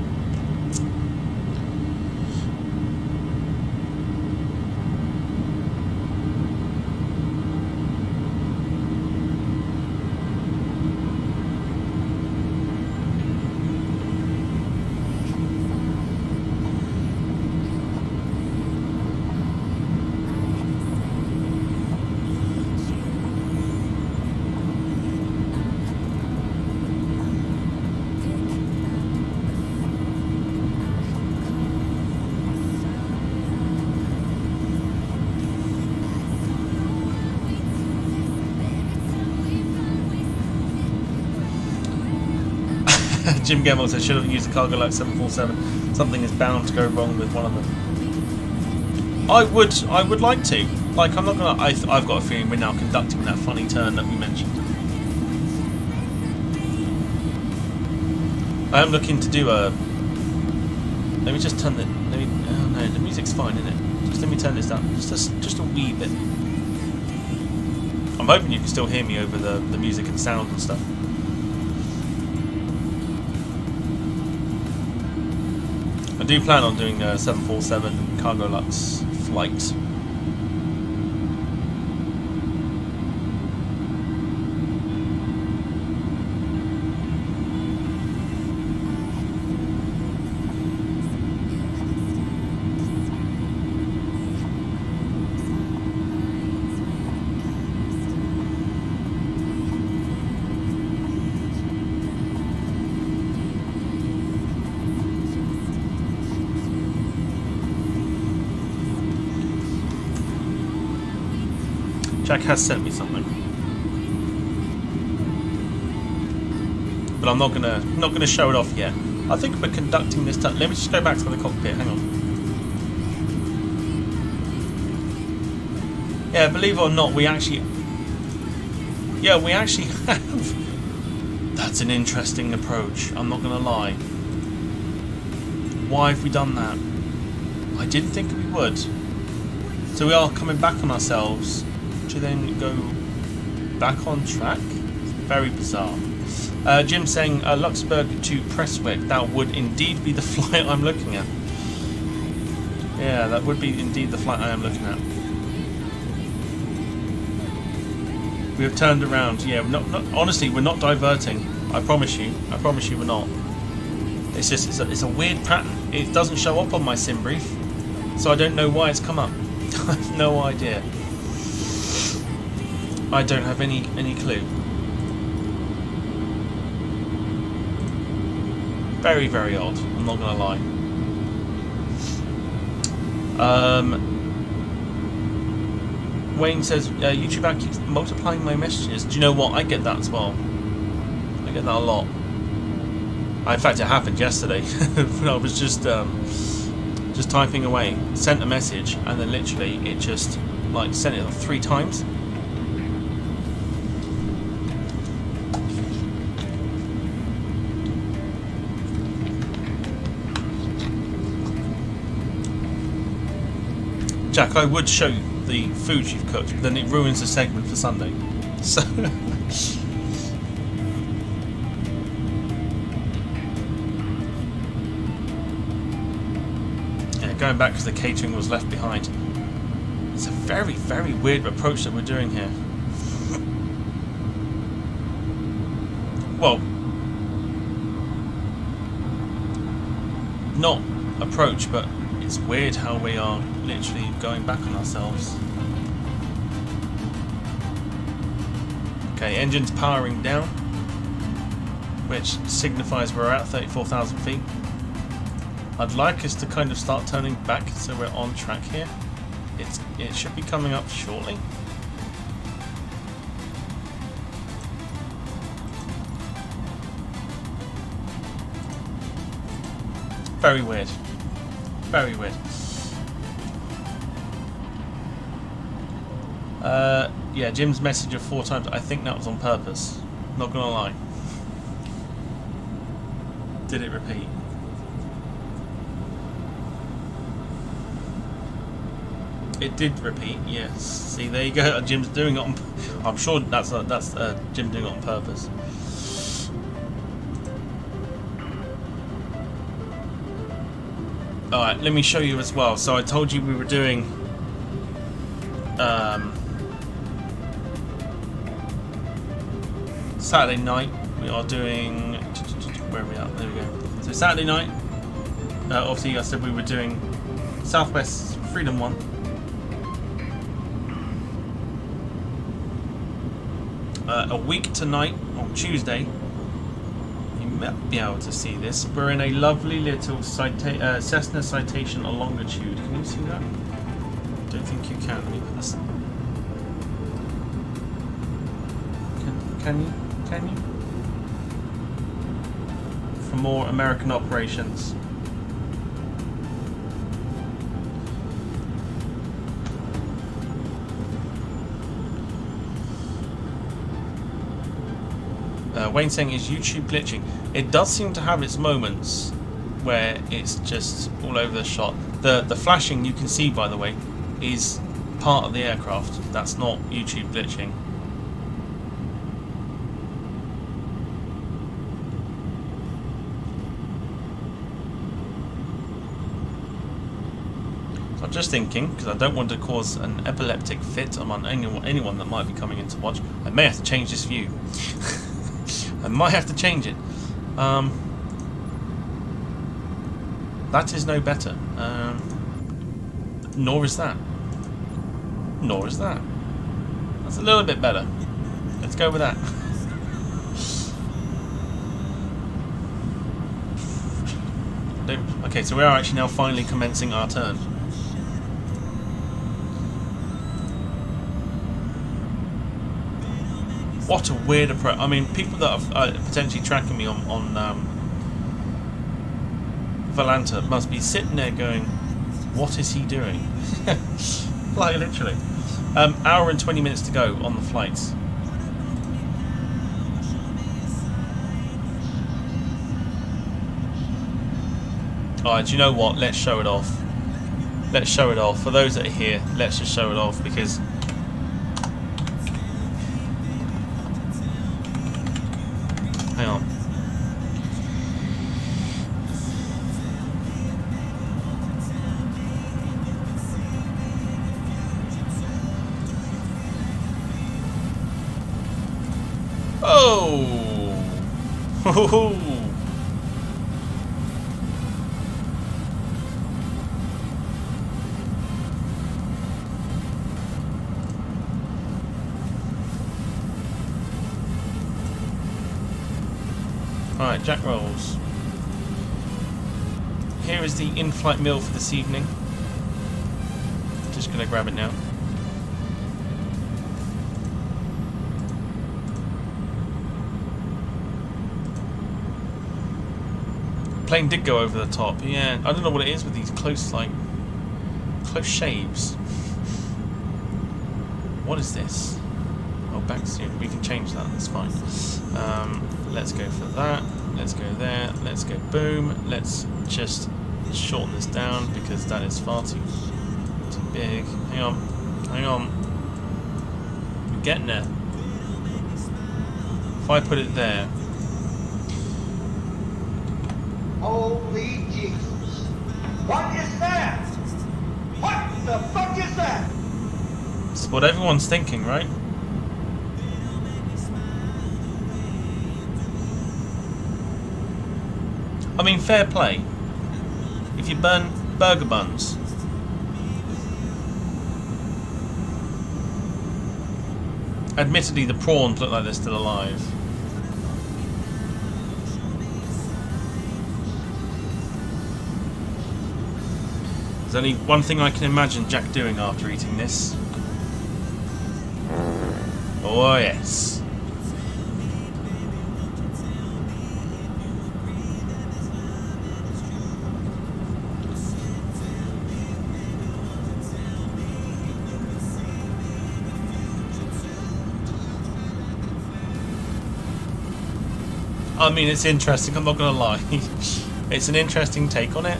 Jim Gemmell says, should have used a cargo like 747. Something is bound to go wrong with one of them. I would like to. Like, I'm not gonna. I've got a feeling we're now conducting that funny turn that we mentioned. I am looking to do a. Let me just turn the. Let me. Oh no, the music's fine, isn't it? Just let me turn this down. Just a wee bit. I'm hoping you can still hear me over the music and sound and stuff. I do plan on doing a 747 Cargo Lux flight. Jack has sent me something, but I'm not gonna show it off yet. I think we're conducting this. Let me just go back to the cockpit. Hang on. Yeah, believe it or not, we actually have. That's an interesting approach. I'm not gonna lie. Why have we done that? I didn't think we would. So we are coming back on ourselves to then go back on track. Very bizarre. Jim saying Luxembourg to Prestwick. That would indeed be the flight I'm looking at. Yeah, that would be indeed the flight I am looking at. We have turned around. Yeah, honestly, we're not diverting. I promise you. I promise you, we're not. It's just it's a weird pattern. It doesn't show up on my sim brief, so I don't know why it's come up. I have no idea. I don't have any clue. Very, very odd. I'm not gonna lie. Wayne says YouTube app keeps multiplying my messages. Do you know what? I get that as well. I get that a lot. In fact, it happened yesterday. When I was just typing away, sent a message, and then literally it just like sent it 3 times. Jack, I would show you the food you've cooked, but then it ruins the segment for Sunday. So yeah, going back because the catering was left behind. It's a very, very weird approach that we're doing here. Well, not approach, but it's weird how we are literally going back on ourselves. Okay, engine's powering down, which signifies we're at 34,000 feet. I'd like us to kind of start turning back so we're on track here. It should be coming up shortly. Very weird. Very weird. Yeah, Jim's message of 4 times. I think that was on purpose. Not gonna lie. Did it repeat? It did repeat. Yes. See, there you go. Jim's doing it on. I'm sure that's Jim doing it on purpose. Alright, let me show you as well. So I told you we were doing Saturday night. We are doing, where are we at? There we go. So Saturday night, obviously I said we were doing Southwest Freedom 1. A week tonight, on Tuesday, you might be able to see this. We're in a lovely little Cessna Citation a longitude. Can you see that? Don't think you can. Let me put this. Can you? Can you? For more American operations. Wayne saying, is YouTube glitching? It does seem to have its moments where it's just all over the shot. The flashing you can see, by the way, is part of the aircraft. That's not YouTube glitching. So I'm just thinking, because I don't want to cause an epileptic fit among anyone that might be coming in to watch, I may have to change this view. I might have to change it. That is no better. Nor is that. Nor is that. That's a little bit better. Let's go with that. Okay, so we are actually now finally commencing our turn. What a weird approach. I mean, people that are potentially tracking me on Valanta must be sitting there going, what is he doing? Like, literally. Hour and 20 minutes to go on the flight. Alright, do you know what? Let's show it off. Let's show it off. For those that are here, let's just show it off because... Hang on. Oh! Ho-ho-ho! Alright, Jack rolls. Here is the in-flight meal for this evening. Just gonna grab it now. Plane did go over the top. Yeah, I don't know what it is with these close shaves. What is this? Oh, back steer. We can change that. That's fine. Let's go for that. Let's go there. Let's go boom. Let's just shorten this down because that is far too big. Hang on. Hang on. We're getting there. If I put it there. Holy Jesus. What is that? What the fuck is that? It's what everyone's thinking, right? I mean, fair play. If you burn burger buns. Admittedly, the prawns look like they're still alive. There's only one thing I can imagine Jack doing after eating this. Oh yes. I mean, it's interesting, I'm not gonna lie. It's an interesting take on it.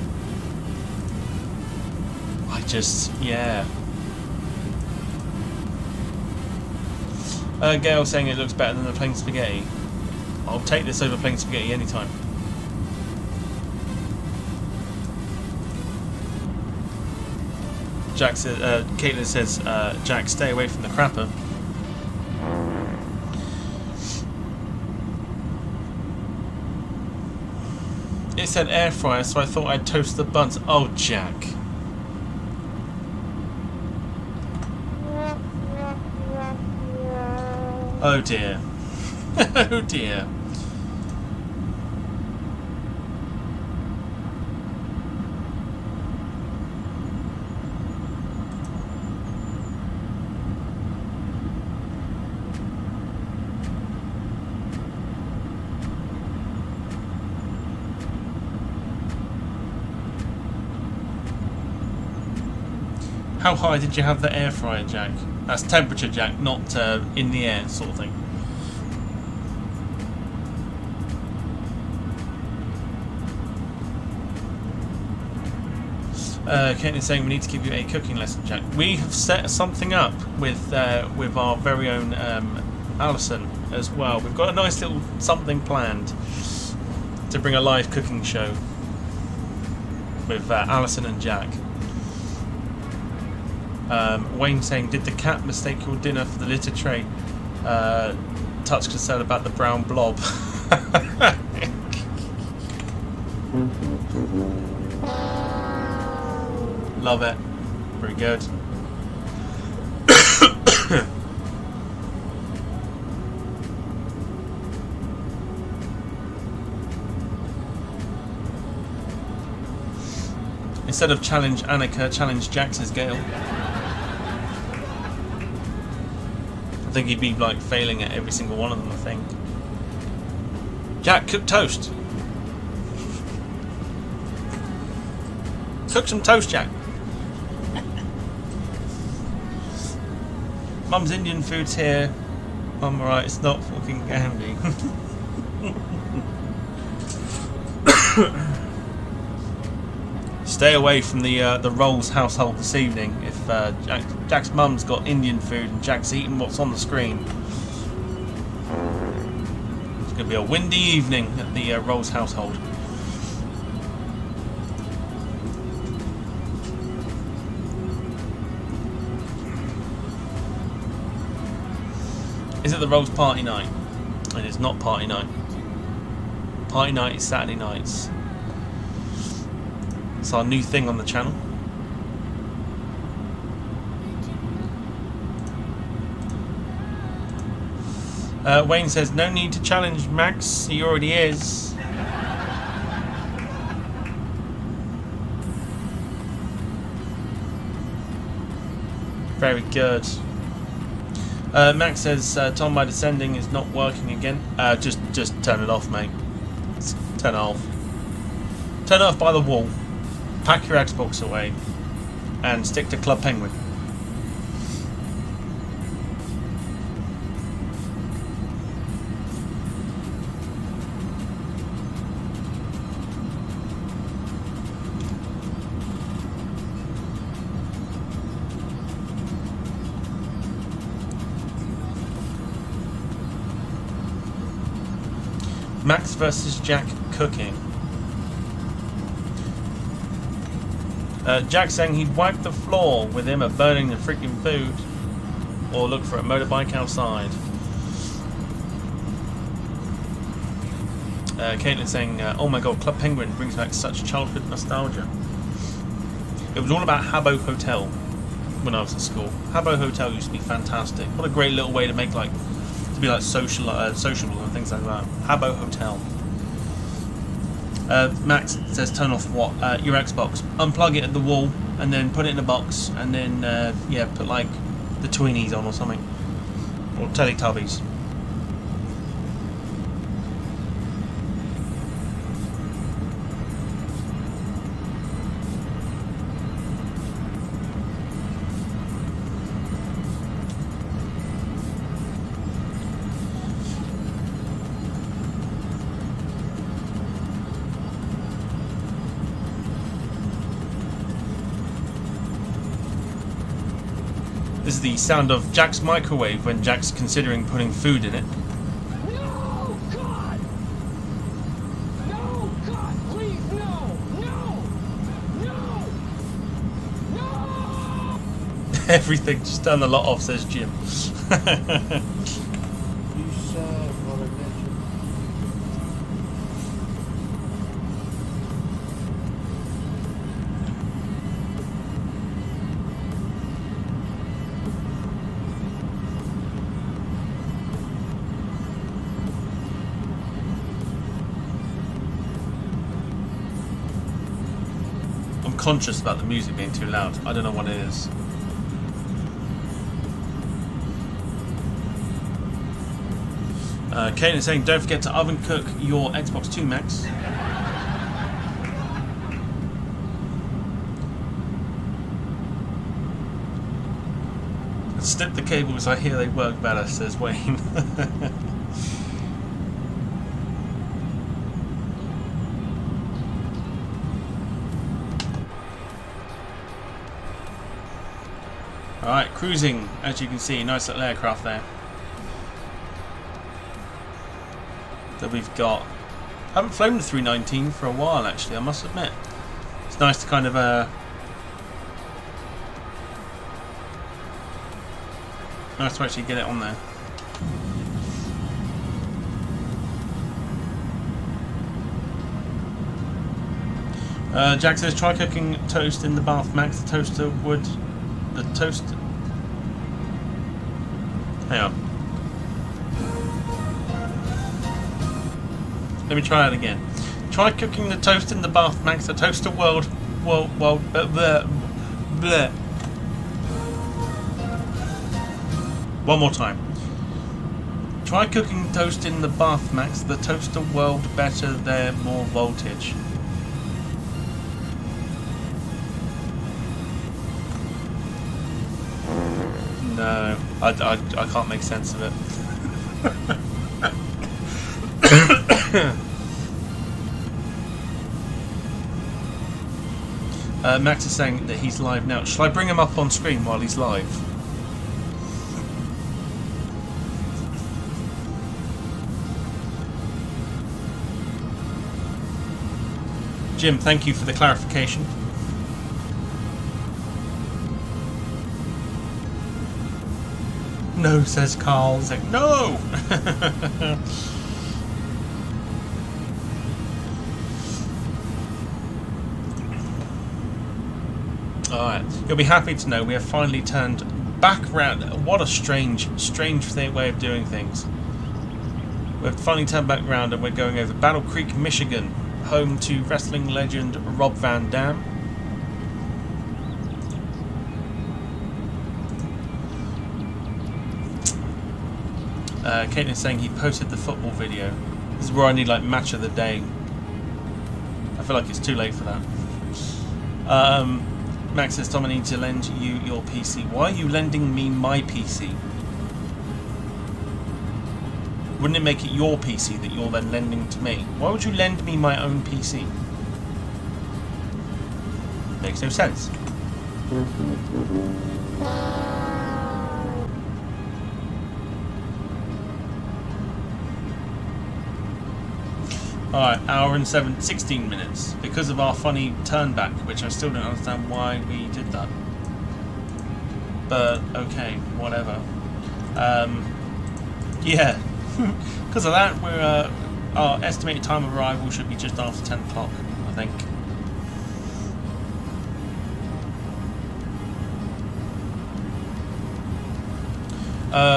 Yeah. Gail saying it looks better than the plain spaghetti. I'll take this over plain spaghetti anytime. Jack says, Caitlin says, Jack, stay away from the crapper. It said air fryer, so I thought I'd toast the buns. Oh, Jack. Oh dear. Oh dear. How high did you have the air fryer, Jack? That's temperature, Jack, not in the air sort of thing. Caitlin's saying we need to give you a cooking lesson, Jack. We have set something up with our very own Alison as well. We've got a nice little something planned to bring a live cooking show with Alison and Jack. Wayne saying, did the cat mistake your dinner for the litter tray? Touch concern about the brown blob. Love it. Very good. Instead of challenge Annika, challenge Jack, says Gail. think he'd be like failing at every single one of them, I think. Jack, cook toast. Cook some toast, Jack. Mum's Indian food's here. I'm alright, it's not fucking handy. Stay away from the Rolls household this evening. If Jack's mum's got Indian food and Jack's eating what's on the screen, it's going to be a windy evening at the Rolls household. Is it the Rolls party night? It is not party night. Party night is Saturday nights. It's our new thing on the channel. Wayne says, no need to challenge Max, he already is. Very good. Max says, Tom, my descending is not working again. Just turn it off, mate. Just turn it off. Turn it off by the wall. Pack your Xbox away and stick to Club Penguin. Max versus Jack cooking. Jack saying he'd wipe the floor with him at burning the freaking food, or look for a motorbike outside. Caitlin saying, oh my god, Club Penguin brings back such childhood nostalgia. It was all about Habbo Hotel when I was at school. Habbo Hotel used to be fantastic. What a great little way to make to be sociable and things like that. Habbo Hotel. Max says turn off what? Your Xbox. Unplug it at the wall and then put it in a box and then put like the Tweenies on or something. Or Teletubbies. This is the sound of Jack's microwave when Jack's considering putting food in it. No, God! No, God, please, no! No! No! No! Everything, just turn the lot off, says Jim. You, sir, are a legend. Conscious about the music being too loud. I don't know what it is. Kane is saying, don't forget to oven cook your Xbox 2, Max. Snip the cables, I hear they work better, says Wayne. Alright, cruising, as you can see, nice little aircraft there that we've got. I haven't flown the 319 for a while actually, I must admit. It's nice to kind of nice to actually get it on there. Jack says try cooking toast in the bath, Max. The toaster would hang on. Let me try it again. Try cooking the toast in the bath, Max. The toaster bleh. One more time. Try cooking toast in the bath, Max. The toaster world better there, more voltage. No, I can't make sense of it. Max is saying that he's live now. Shall I bring him up on screen while he's live? Jim, thank you for the clarification. No, says Carl. He's like, no! Alright, you'll be happy to know we have finally turned back round. What a strange way of doing things. We've finally turned back round and we're going over Battle Creek, Michigan, home to wrestling legend Rob Van Dam. Caitlin's saying he posted the football video. This is where I need like match of the day. I feel like it's too late for that. Max says, Tom, I need to lend you your PC. Why are you lending me my PC? Wouldn't it make it your PC that you're then lending to me? Why would you lend me my own PC? Makes no sense. Alright, hour and 16 minutes. Because of our funny turn back, which I still don't understand why we did that. But, okay, whatever. Yeah. Because of that, we're our estimated time of arrival should be just after 10 o'clock, I think.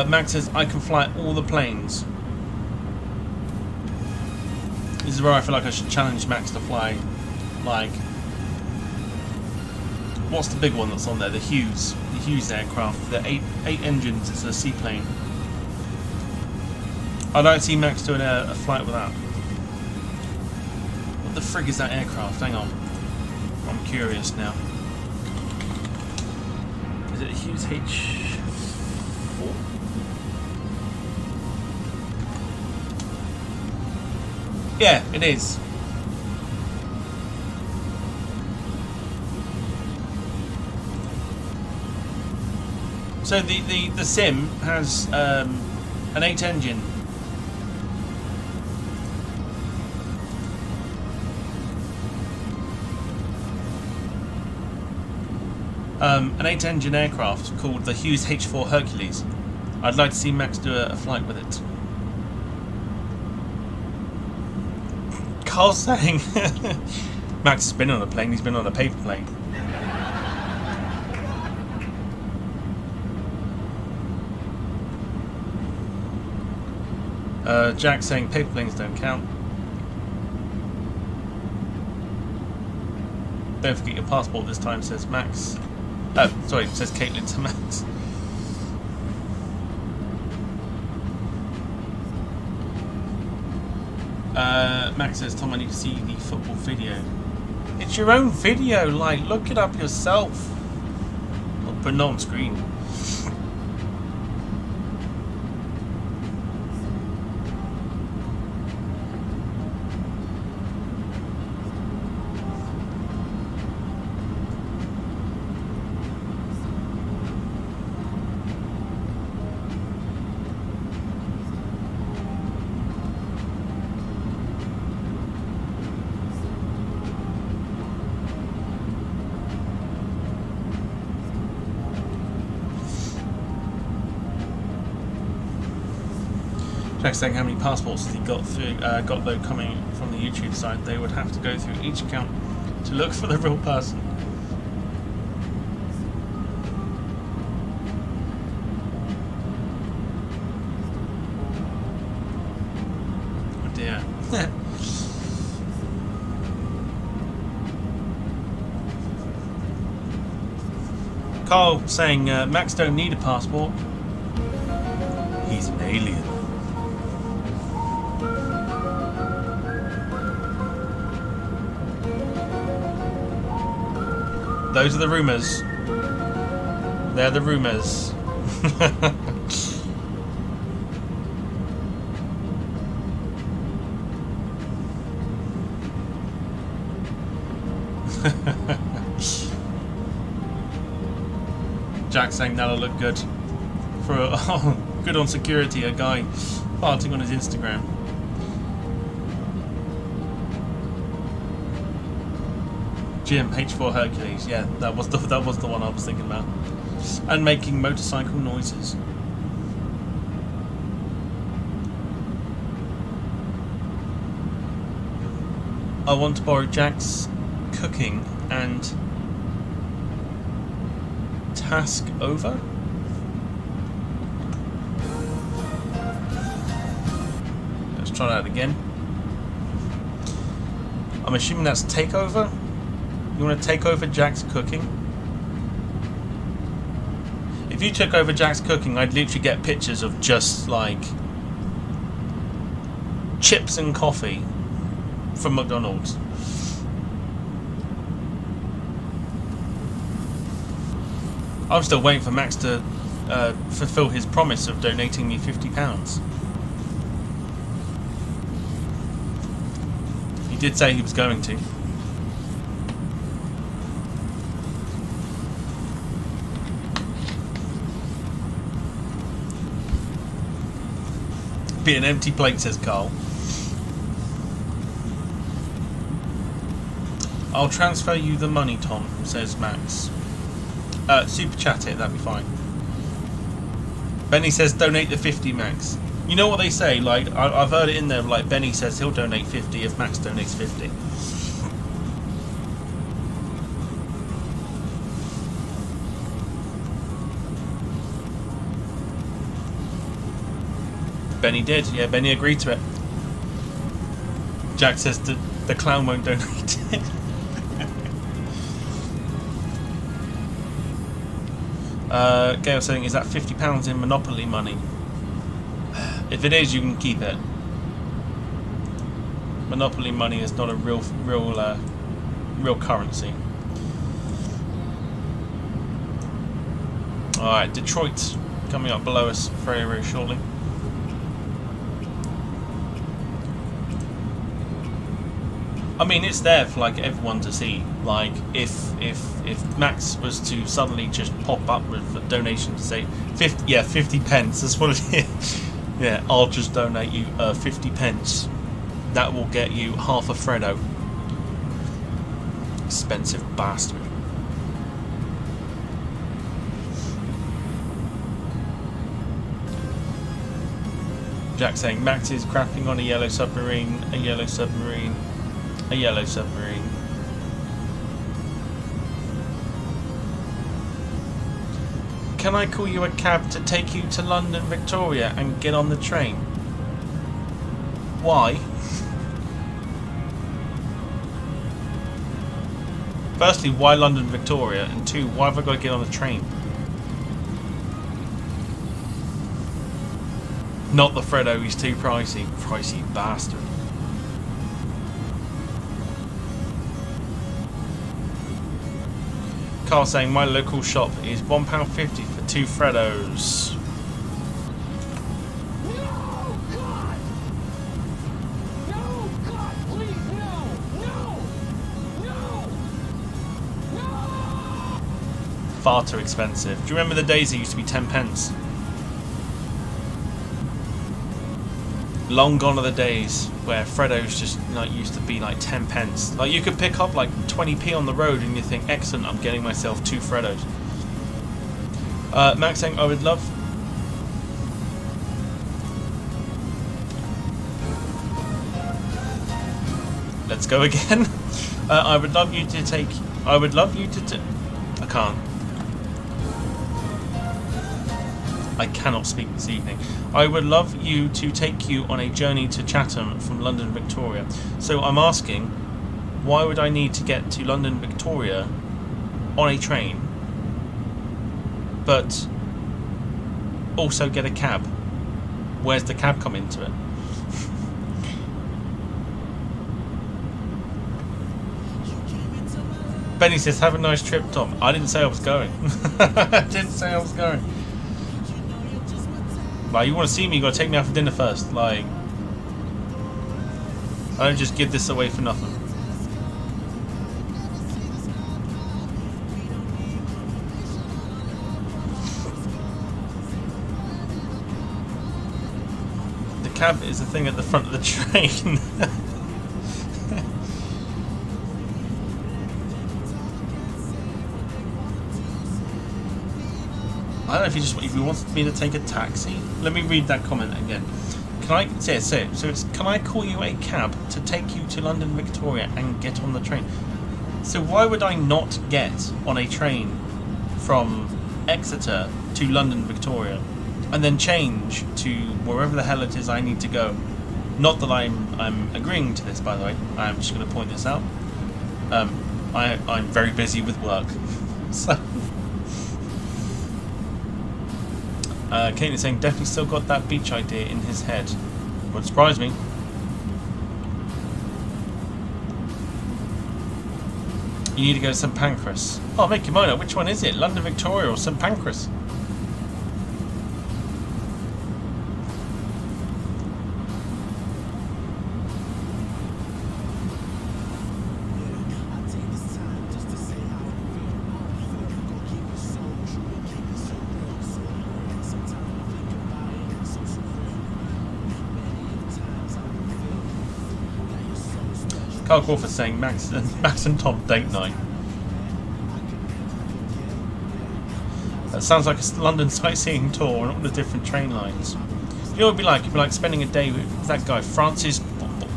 Max says, I can fly all the planes. This is where I feel like I should challenge Max to fly, like, what's the big one that's on there? The Hughes aircraft. The eight engines. It's a seaplane. I'd like to see Max doing a flight with that. What the frig is that aircraft? Hang on. I'm curious now. Is it a Hughes H4? Yeah, it is. So the sim has an 8 engine. An 8 engine aircraft called the Hughes H4 Hercules. I'd like to see Max do a flight with it. Carl's saying Max has been on a plane, he's been on a paper plane. Jack saying paper planes don't count. Don't forget your passport this time, says Max. Oh, sorry, says Caitlin to Max. Max says, Tom, I need to see the football video. It's your own video, like, look it up yourself. I'll put it on screen. Jack's saying how many passports has he got through? Got though coming from the YouTube side. They would have to go through each account to look for the real person. Oh dear. Carl saying Max don't need a passport. He's an alien. Those are the rumours. They're the rumours. Jack saying that'll look good. For good on security, a guy farting on his Instagram. Jim, H4 Hercules, yeah, that was the one I was thinking about. And making motorcycle noises. I want to borrow Jack's cooking and task over? Let's try that again. I'm assuming that's takeover? You want to take over Jack's cooking? If you took over Jack's cooking, I'd literally get pictures of just like chips and coffee from McDonald's. I'm still waiting for Max to fulfill his promise of donating me £50. He did say he was going to. Be an empty plate, says Carl. I'll transfer you the money, Tom, says Max. Super chat it, that'd be fine. Benny says donate the 50, Max. You know what they say, like, I've heard it in there, like, Benny says he'll donate 50 if Max donates 50. Benny did, yeah, Benny agreed to it. Jack says the clown won't donate it. Gail saying, is that £50 in Monopoly money? If it is, you can keep it. Monopoly money is not a real currency. Alright, Detroit coming up below us very, very shortly. I mean, it's there for like everyone to see. Like, if Max was to suddenly just pop up with a donation to say 50 pence, that's what it is. Yeah, I'll just donate you 50 pence. That will get you half a Freddo. Expensive bastard. Jack saying Max is crapping on a yellow submarine, a yellow submarine. A yellow submarine. Can I call you a cab to take you to London Victoria and get on the train? Why? Firstly, why London Victoria? And two, why have I got to get on the train? Not the Freddo, he's too pricey. Pricey bastard. Carl saying my local shop is £1.50 for 2 Freddos. No, God! No, God, please, no! No! No! No! Far too expensive. Do you remember the days it used to be 10 pence? Long gone are the days where Freddos just like used to be like 10 pence. Like you could pick up like 20p on the road and you think, excellent, I'm getting myself 2 Freddos. Max saying, I would love... Let's go again. I would love you to take... I would love you to... I can't. I cannot speak this evening. I would love you to take you on a journey to Chatham from London Victoria. So I'm asking, why would I need to get to London Victoria on a train, but also get a cab? Where's the cab come into it? Benny says, have a nice trip, Tom. I didn't say I was going. I didn't say I was going. Like, you want to see me, you got to take me out for dinner first. Like, I don't just give this away for nothing. The cab is the thing at the front of the train. I don't know if he wants me to take a taxi. Let me read that comment again. Can I say it? So it's, can I call you a cab to take you to London Victoria and get on the train? So why would I not get on a train from Exeter to London Victoria and then change to wherever the hell it is I need to go? Not that I'm agreeing to this, by the way. I'm just going to point this out. I'm very busy with work, so. Caitlin's saying, definitely still got that beach idea in his head. Won't surprise me. You need to go to St Pancras. Oh, make your mind up. Which one is it? London Victoria or St Pancras? Carl Crawford saying Max and Tom date night. That sounds like a London sightseeing tour on all the different train lines. You know what it'd be like? It'd be like spending a day with that guy, Francis.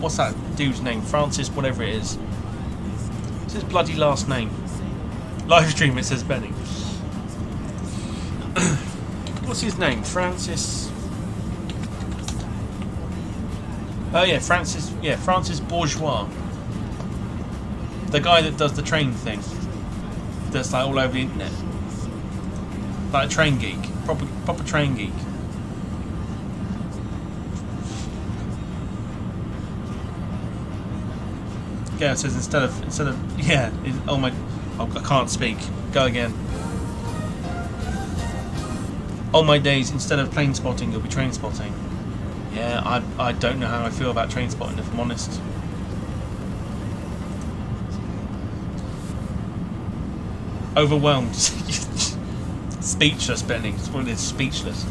What's that dude's name? Francis, whatever it is. What's his bloody last name? Live stream, it says Benny. What's his name? Francis. Oh yeah, Francis. Yeah, Francis Bourgeois. The guy that does the train thing. That's like all over the internet. Like a train geek. Proper train geek. Yeah, it says instead of yeah, oh my, I can't speak. Go again. On my days, instead of plane spotting, you'll be train spotting. Yeah, I don't know how I feel about train spotting, if I'm honest. Overwhelmed. Speechless, Benny. It's what it is, speechless.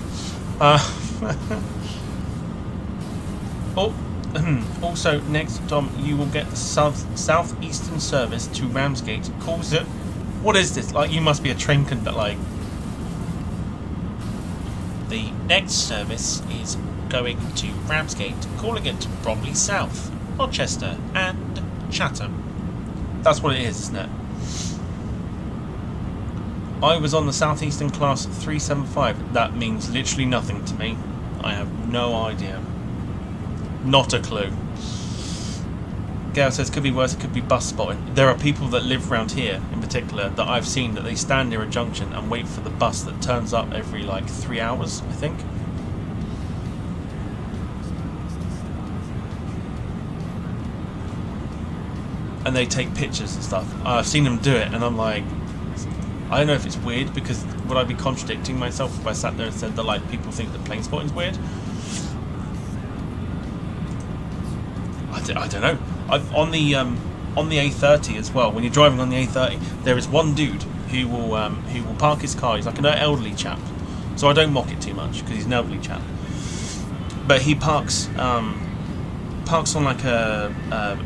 Also, next, Tom, you will get the southeastern service to Ramsgate. Calls it. What is this? Like, you must be a train conductor. Like, the next service is going to Ramsgate, calling it Bromley South, Rochester, and Chatham. That's what it is, isn't it? I was on the Southeastern Class 375. That means literally nothing to me. I have no idea. Not a clue. Gail says, could be worse, it could be bus spotting. There are people that live around here, in particular, that I've seen that they stand near a junction and wait for the bus that turns up every, like, 3 hours, I think. And they take pictures and stuff. I've seen them do it, and I'm like, I don't know if it's weird, because would I be contradicting myself if I sat there and said that, like, people think that plane spotting's weird? I don't know. On the A30 as well, when you're driving on the A30, there is one dude who will park his car. He's like an elderly chap, so I don't mock it too much because he's an elderly chap. But he parks on like a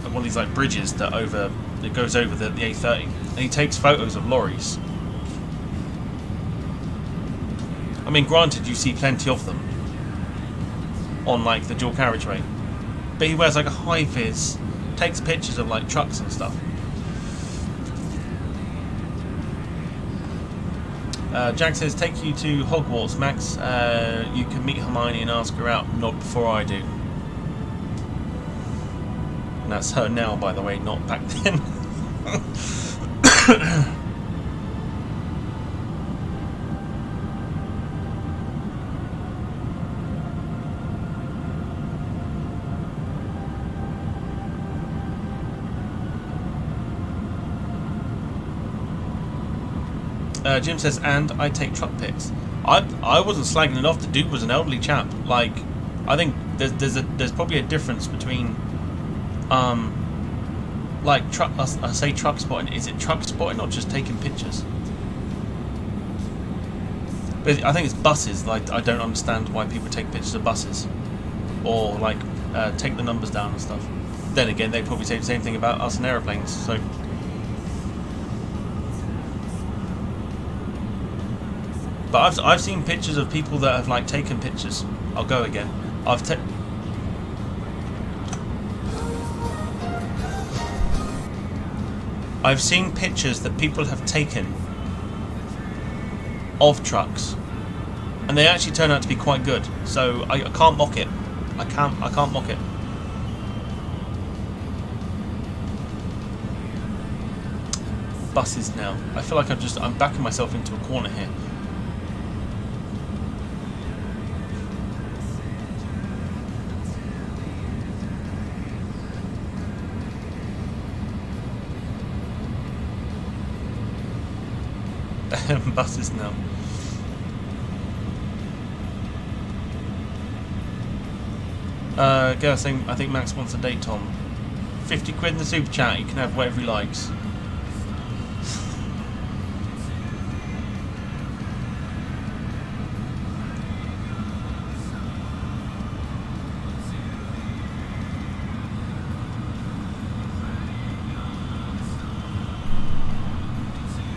one of these like bridges that goes over the A30, and he takes photos of lorries. I mean, granted, you see plenty of them on like the dual carriageway, but he wears like a high vis, takes pictures of like trucks and stuff. Jack says, take you to Hogwarts, Max. You can meet Hermione and ask her out. Not before I do. And that's her now, by the way, not back then. Jim says, and I take truck pics. I wasn't slagging it off. The dude was an elderly chap. Like, I think there's probably a difference between like truck. I say truck spotting. Is it truck spotting or just taking pictures? But I think it's buses. Like, I don't understand why people take pictures of buses, or like take the numbers down and stuff. Then again, they probably say the same thing about us and aeroplanes. So. But I've seen pictures of people that have like taken pictures. I'll go again. I've seen pictures that people have taken of trucks, and they actually turn out to be quite good. So I can't mock it. I can't mock it. Buses now. I feel like I'm backing myself into a corner here. Buses now. Girl saying, I think Max wants a date, Tom. 50 quid in the super chat, he can have whatever he likes.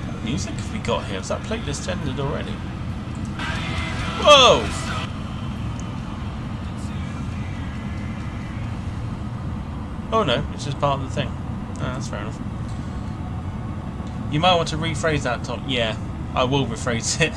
What music have we got here? Is that playlist ended already? Whoa! Oh no, it's just part of the thing. Oh, that's fair enough. You might want to rephrase that, Tom. Yeah, I will rephrase it.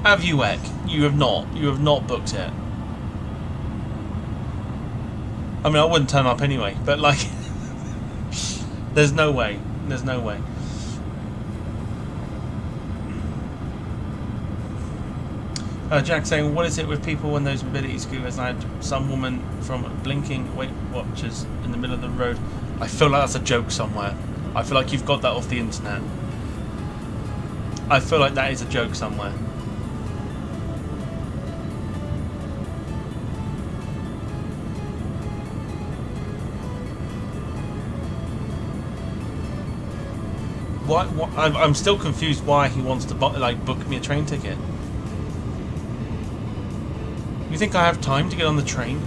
Have you, Ek? You have not. You have not booked it. I mean, I wouldn't turn up anyway, but like... There's no way. There's no way. Jack saying, what is it with people when those mobility scooters? I had some woman from blinking Weight Watchers in the middle of the road. I feel like that's a joke somewhere. I feel like you've got that off the internet. I feel like that is a joke somewhere. Why, I'm still confused why he wants to book me a train ticket. You think I have time to get on the train?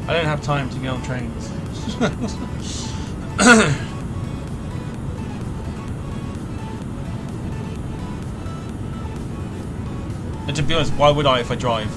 I don't have time to get on trains. And to be honest, why would I if I drive?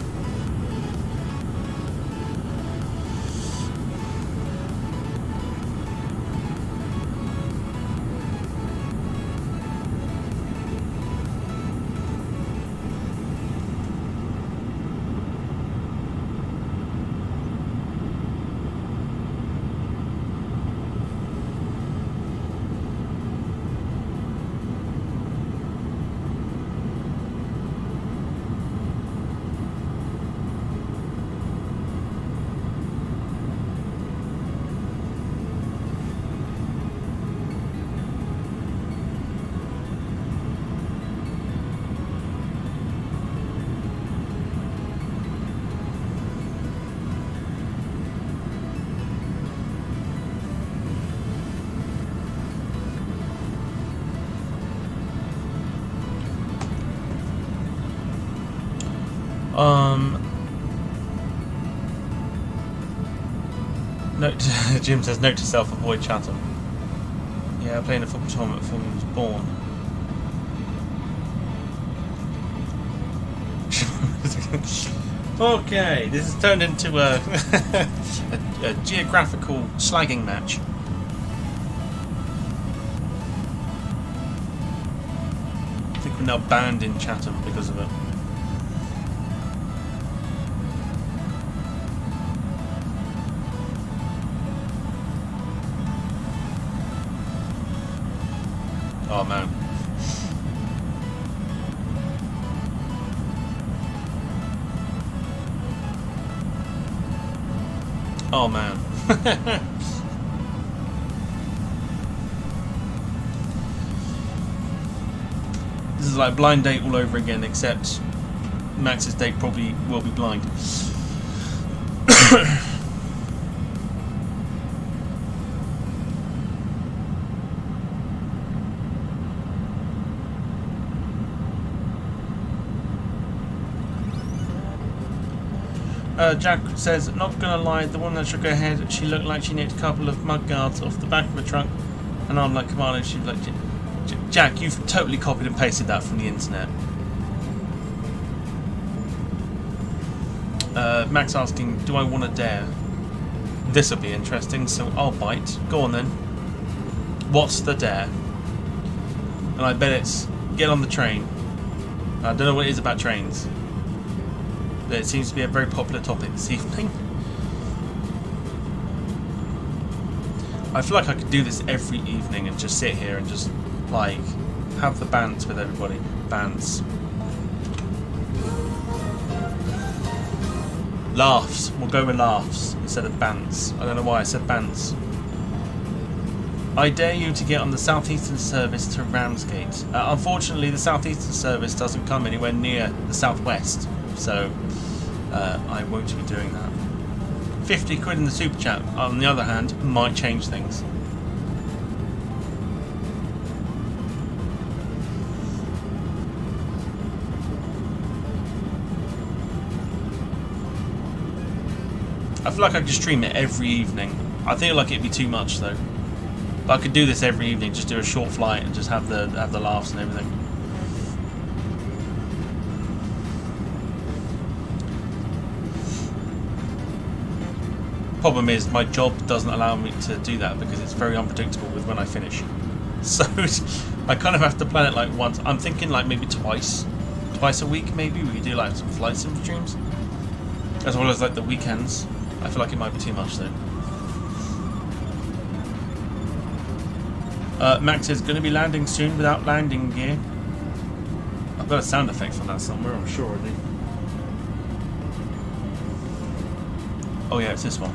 Note to, Jim says, note to self, avoid Chatham. Yeah, playing a football tournament before he was born. Okay, this has turned into a geographical slagging match. I think we're now banned in Chatham because of it. Oh man. Oh man. This is like blind date all over again, except Max's date probably will be blind. Jack says, not gonna lie, the one that shook her head, she looked like she nicked a couple of mud guards off the back of the truck, and I'm like, come on, and she was like, Jack, you've totally copied and pasted that from the internet. Max asking, do I want to dare? This'll be interesting, so I'll bite. Go on then. What's the dare? And I bet it's get on the train. I don't know what it is about trains. It seems to be a very popular topic this evening. I feel like I could do this every evening and just sit here and just, like, have the bants with everybody. Bants. Laughs. We'll go with laughs instead of bants. I don't know why I said bants. I dare you to get on the Southeastern service to Ramsgate. Unfortunately, the Southeastern service doesn't come anywhere near the Southwest. So, I won't be doing that. 50 quid in the super chat, on the other hand, might change things. I feel like I could stream it every evening. I feel like it'd be too much though. But I could do this every evening, just do a short flight and just have the laughs and everything. Problem is, my job doesn't allow me to do that because it's very unpredictable with when I finish. So I kind of have to plan it like once. I'm thinking like maybe twice a week. Maybe we could do like some flight sim streams, as well as like the weekends. I feel like it might be too much though. Max is going to be landing soon without landing gear. I've got a sound effect for that somewhere, I'm sure I do. Oh yeah, it's this one.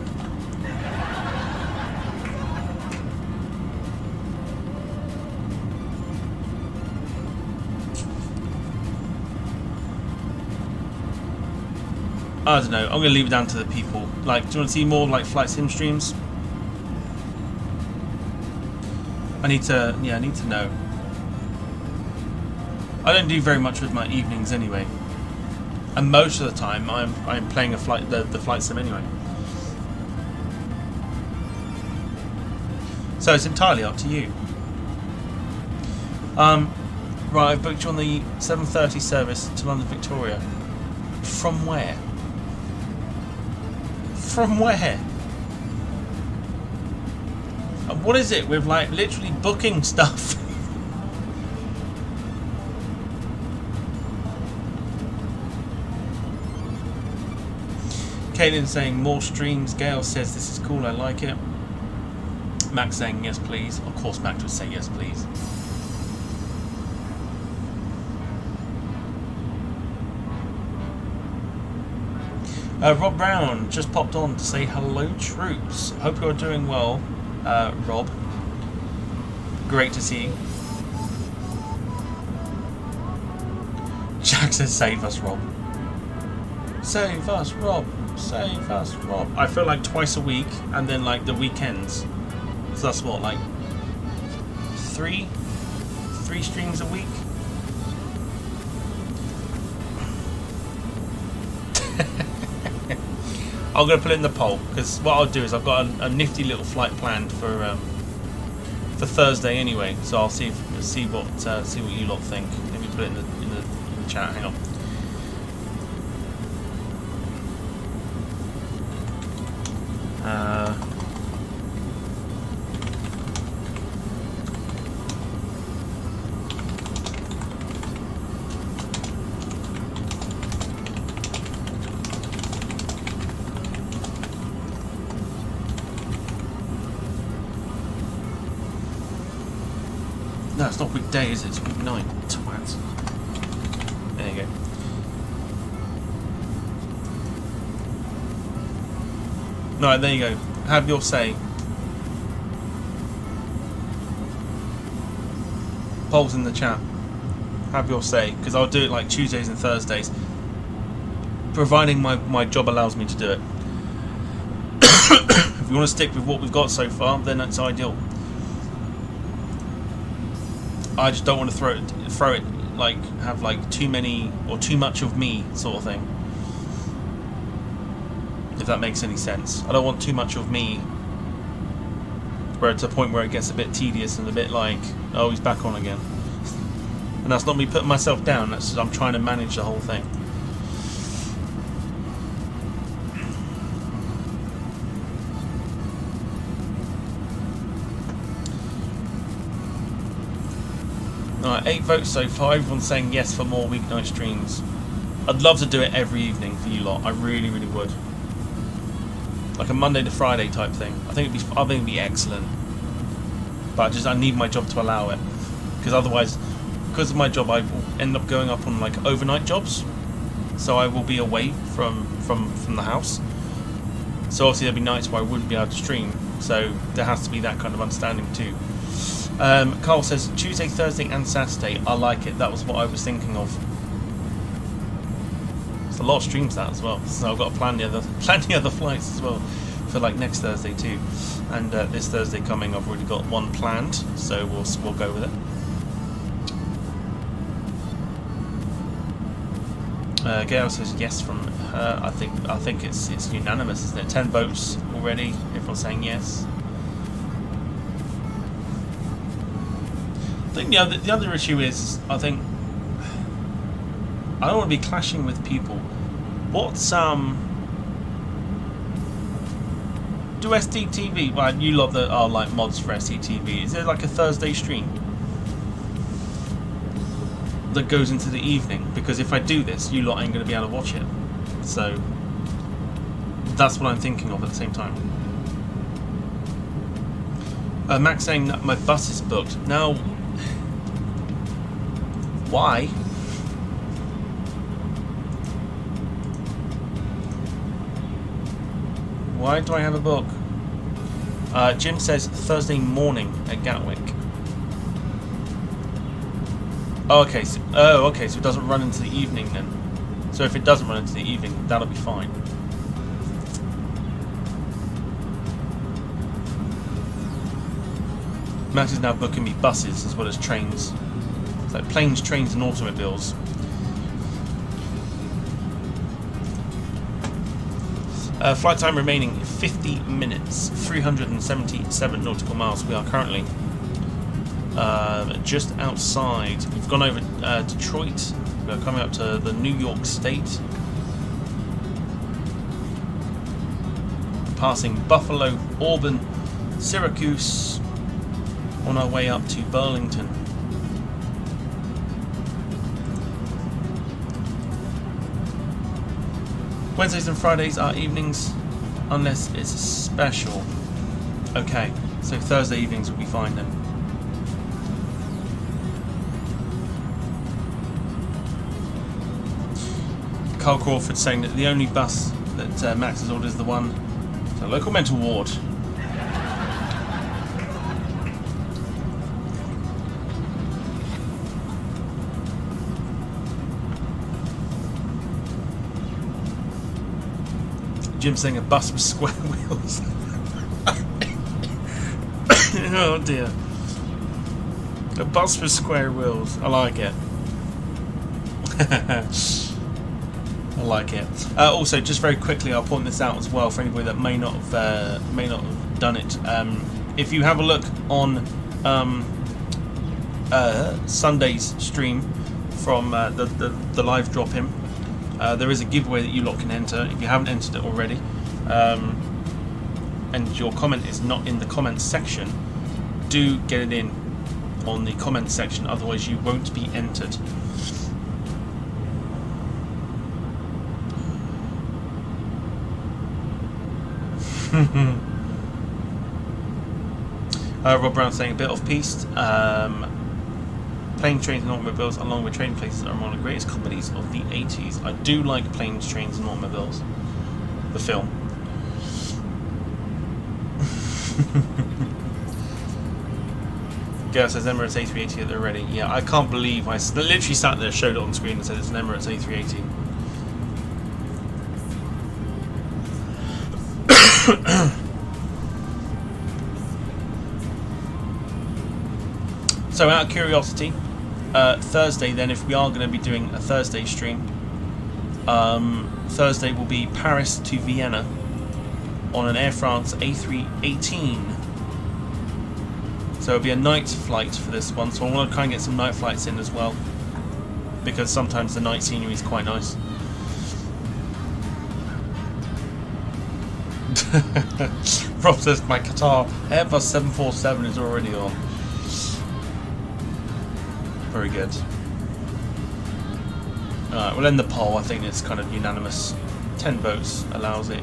I don't know, I'm going to leave it down to the people. Like, do you want to see more like flight sim streams? I need to know. I don't do very much with my evenings anyway. And most of the time I'm playing the flight sim anyway. So it's entirely up to you. Right, I've booked you on the 7:30 service to London Victoria. From where? From where? And what is it with like literally booking stuff? Kaylin saying more streams. Gail says this is cool, I like it. Max saying yes please. Of course Max would say yes please. Rob Brown just popped on to say hello troops. Hope you're doing well, Rob. Great to see you. Jack says save us Rob. Save us Rob. Save us Rob. I feel like twice a week and then like the weekends. So that's what, like three streams a week? I'm going to put it in the poll, because what I'll do is I've got a nifty little flight planned for Thursday anyway, so I'll see what you lot think. Let me put it in the chat, hang on. No, it's not weekday, is it? It's weeknight. Twat. There you go. Right, there you go. Have your say. Polls in the chat. Have your say, because I'll do it like Tuesdays and Thursdays, providing my job allows me to do it. If you want to stick with what we've got so far, then that's ideal. I just don't want to throw it like have like too many or too much of me sort of thing. If that makes any sense. I don't want too much of me where it's a point where it gets a bit tedious and a bit like, oh, he's back on again. And that's not me putting myself down, that's just I'm trying to manage the whole thing. Alright, 8 votes so far. Everyone's saying yes for more weeknight streams. I'd love to do it every evening for you lot. I really, really would. Like a Monday to Friday type thing. I think it'd be excellent. But I need my job to allow it. Because otherwise, because of my job, I will end up going up on like overnight jobs. So I will be away from the house. So obviously there'll be nights where I wouldn't be able to stream. So there has to be that kind of understanding too. Carl says Tuesday, Thursday and Saturday. I like it. That was what I was thinking of. It's a lot of streams that as well. So I've got to plan the other flights as well for like next Thursday too. And this Thursday coming, I've already got one planned. So we'll go with it. Gail says yes from her. I think it's unanimous, isn't it? 10 votes already. Everyone's saying yes. I think the other issue is I think I don't want to be clashing with people. What's do SDTV? Well, you lot that are like mods for SDTV. Is there like a Thursday stream that goes into the evening? Because if I do this, you lot ain't going to be able to watch it. So that's what I'm thinking of at the same time. Max saying that my bus is booked now. Why? Why do I have a book? Jim says Thursday morning at Gatwick. Oh, okay. So it doesn't run into the evening then. So if it doesn't run into the evening, that'll be fine. Max is now booking me buses as well as trains. It's like planes, trains and automobiles. Flight time remaining 50 minutes, 377 nautical miles. We are currently just outside. We've gone over Detroit. We're coming up to the New York State. Passing Buffalo, Auburn, Syracuse. On our way up to Burlington. Wednesdays and Fridays are evenings, unless it's a special. Okay, so Thursday evenings will be fine then. Carl Crawford saying that the only bus that Max has ordered is the one to the local mental ward. Jim saying a bus with square wheels. Oh dear. A bus with square wheels. I like it. I like it. Also, just very quickly, I'll point this out as well for anybody that may not have done it. If you have a look on Sunday's stream from the live drop-in, there is a giveaway that you lot can enter if you haven't entered it already, and your comment is not in the comments section. Do get it in on the comments section, otherwise you won't be entered. Rob Brown saying a bit off-piste. Planes, Trains and Automobiles, along with Trading Places, are one of the greatest comedies of the 80s. I do like Planes, Trains and Automobiles, the film. Gail says Emirates A380 at the ready. Yeah, I can't believe I literally sat there, showed it on screen and said it's an Emirates A380. So out of curiosity, Thursday then, if we are going to be doing a Thursday stream, Thursday will be Paris to Vienna on an Air France A318. So it'll be a night flight for this one, so I want to kind of get some night flights in as well, because sometimes the night scenery is quite nice. Rob says my Qatar Airbus 747 is already on. Very good. Alright, we'll end the poll. I think it's kind of unanimous. 10 votes allows it.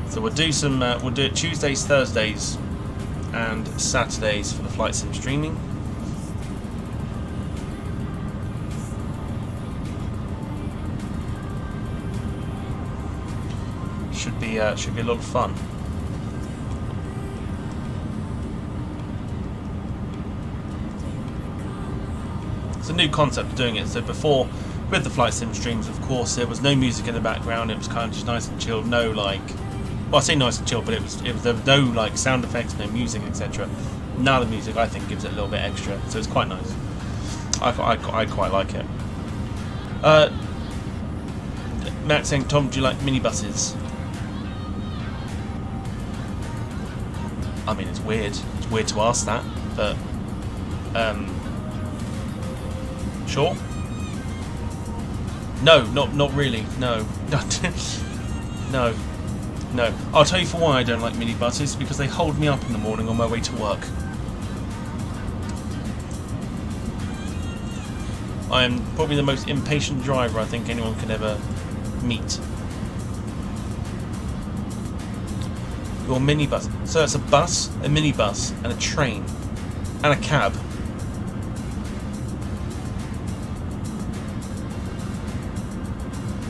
So we'll do some. We'll do it Tuesdays, Thursdays, and Saturdays for the flight sim streaming. Should be a lot of fun. It's a new concept of doing it. So before, with the flight sim streams, of course, there was no music in the background. It was kind of just nice and chilled. No like, well, I say nice and chilled, but there was no like sound effects, no music, etc. Now the music, I think, gives it a little bit extra, so it's quite nice. I quite like it. Matt saying, Tom, do you like minibuses? I mean, it's weird. It's weird to ask that, but sure. No, not really. No, no. I'll tell you for why I don't like minibuses, because they hold me up in the morning on my way to work. I am probably the most impatient driver I think anyone can ever meet. Your minibus. So it's a bus, a minibus, and a train, and a cab.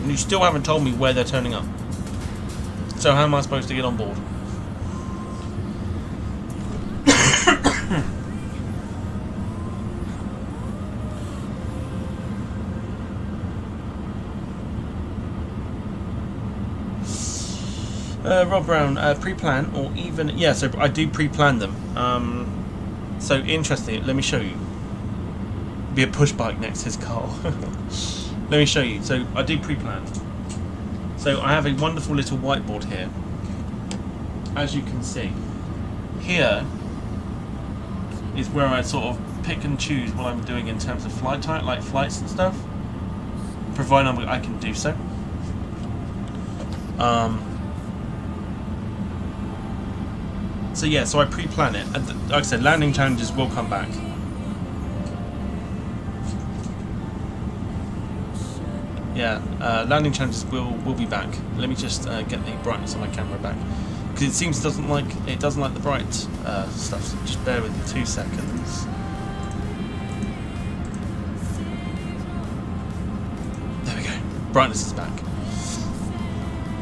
And you still haven't told me where they're turning up. So how am I supposed to get on board? Rob Brown, pre-plan or even... Yeah, so I do pre-plan them. So interesting, let me show you. Be a push bike next to his car. Let me show you. So I do pre-plan. So I have a wonderful little whiteboard here. As you can see. Here is where I sort of pick and choose what I'm doing in terms of flight type, like flights and stuff. Provided I can do so. So yeah, so I pre-plan it. And like I said, landing challenges will come back. Yeah, landing challenges will be back. Let me just get the brightness on my camera back, because it seems it doesn't like the bright stuff. So just bear with me 2 seconds. There we go. Brightness is back.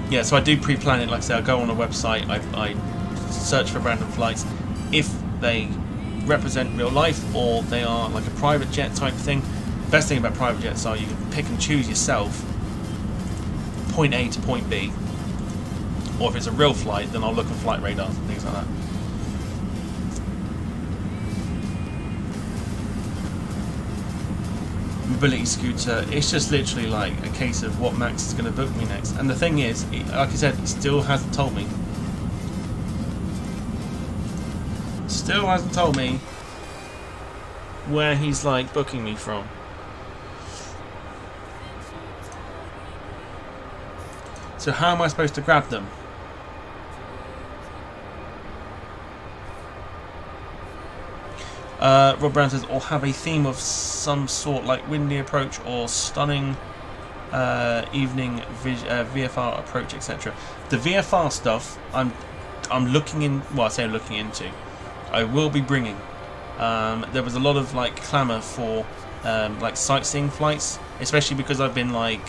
Yeah, so I do pre-plan it. Like I say, I go on a website. I search for random flights. If they represent real life or they are like a private jet type thing. Best thing about private jets are you can pick and choose yourself point A to point B, or if it's a real flight, then I'll look at flight radars and things like that. Mobility scooter, it's just literally like a case of what Max is going to book me next. And the thing is, like I said, he still hasn't told me. Still hasn't told me where he's like booking me from. So how am I supposed to grab them? Rob Brown says, or have a theme of some sort, like windy approach or stunning evening VFR approach, etc. The VFR stuff, I'm looking in. Well, I say looking into. I will be bringing there was a lot of like clamour for like sightseeing flights, especially because I've been like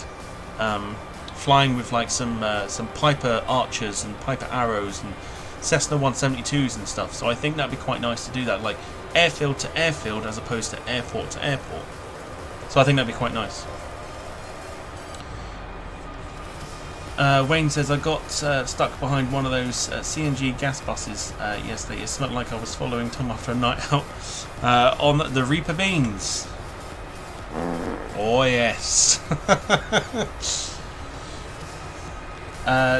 flying with like some Piper Archers and Piper Arrows and Cessna 172s and stuff. So I think that'd be quite nice to do that, like airfield to airfield as opposed to airport. So I think that'd be quite nice. Wayne says, I got stuck behind one of those CNG gas buses yesterday. It smelled like I was following Tom after a night out on the Reaper beans. Oh yes.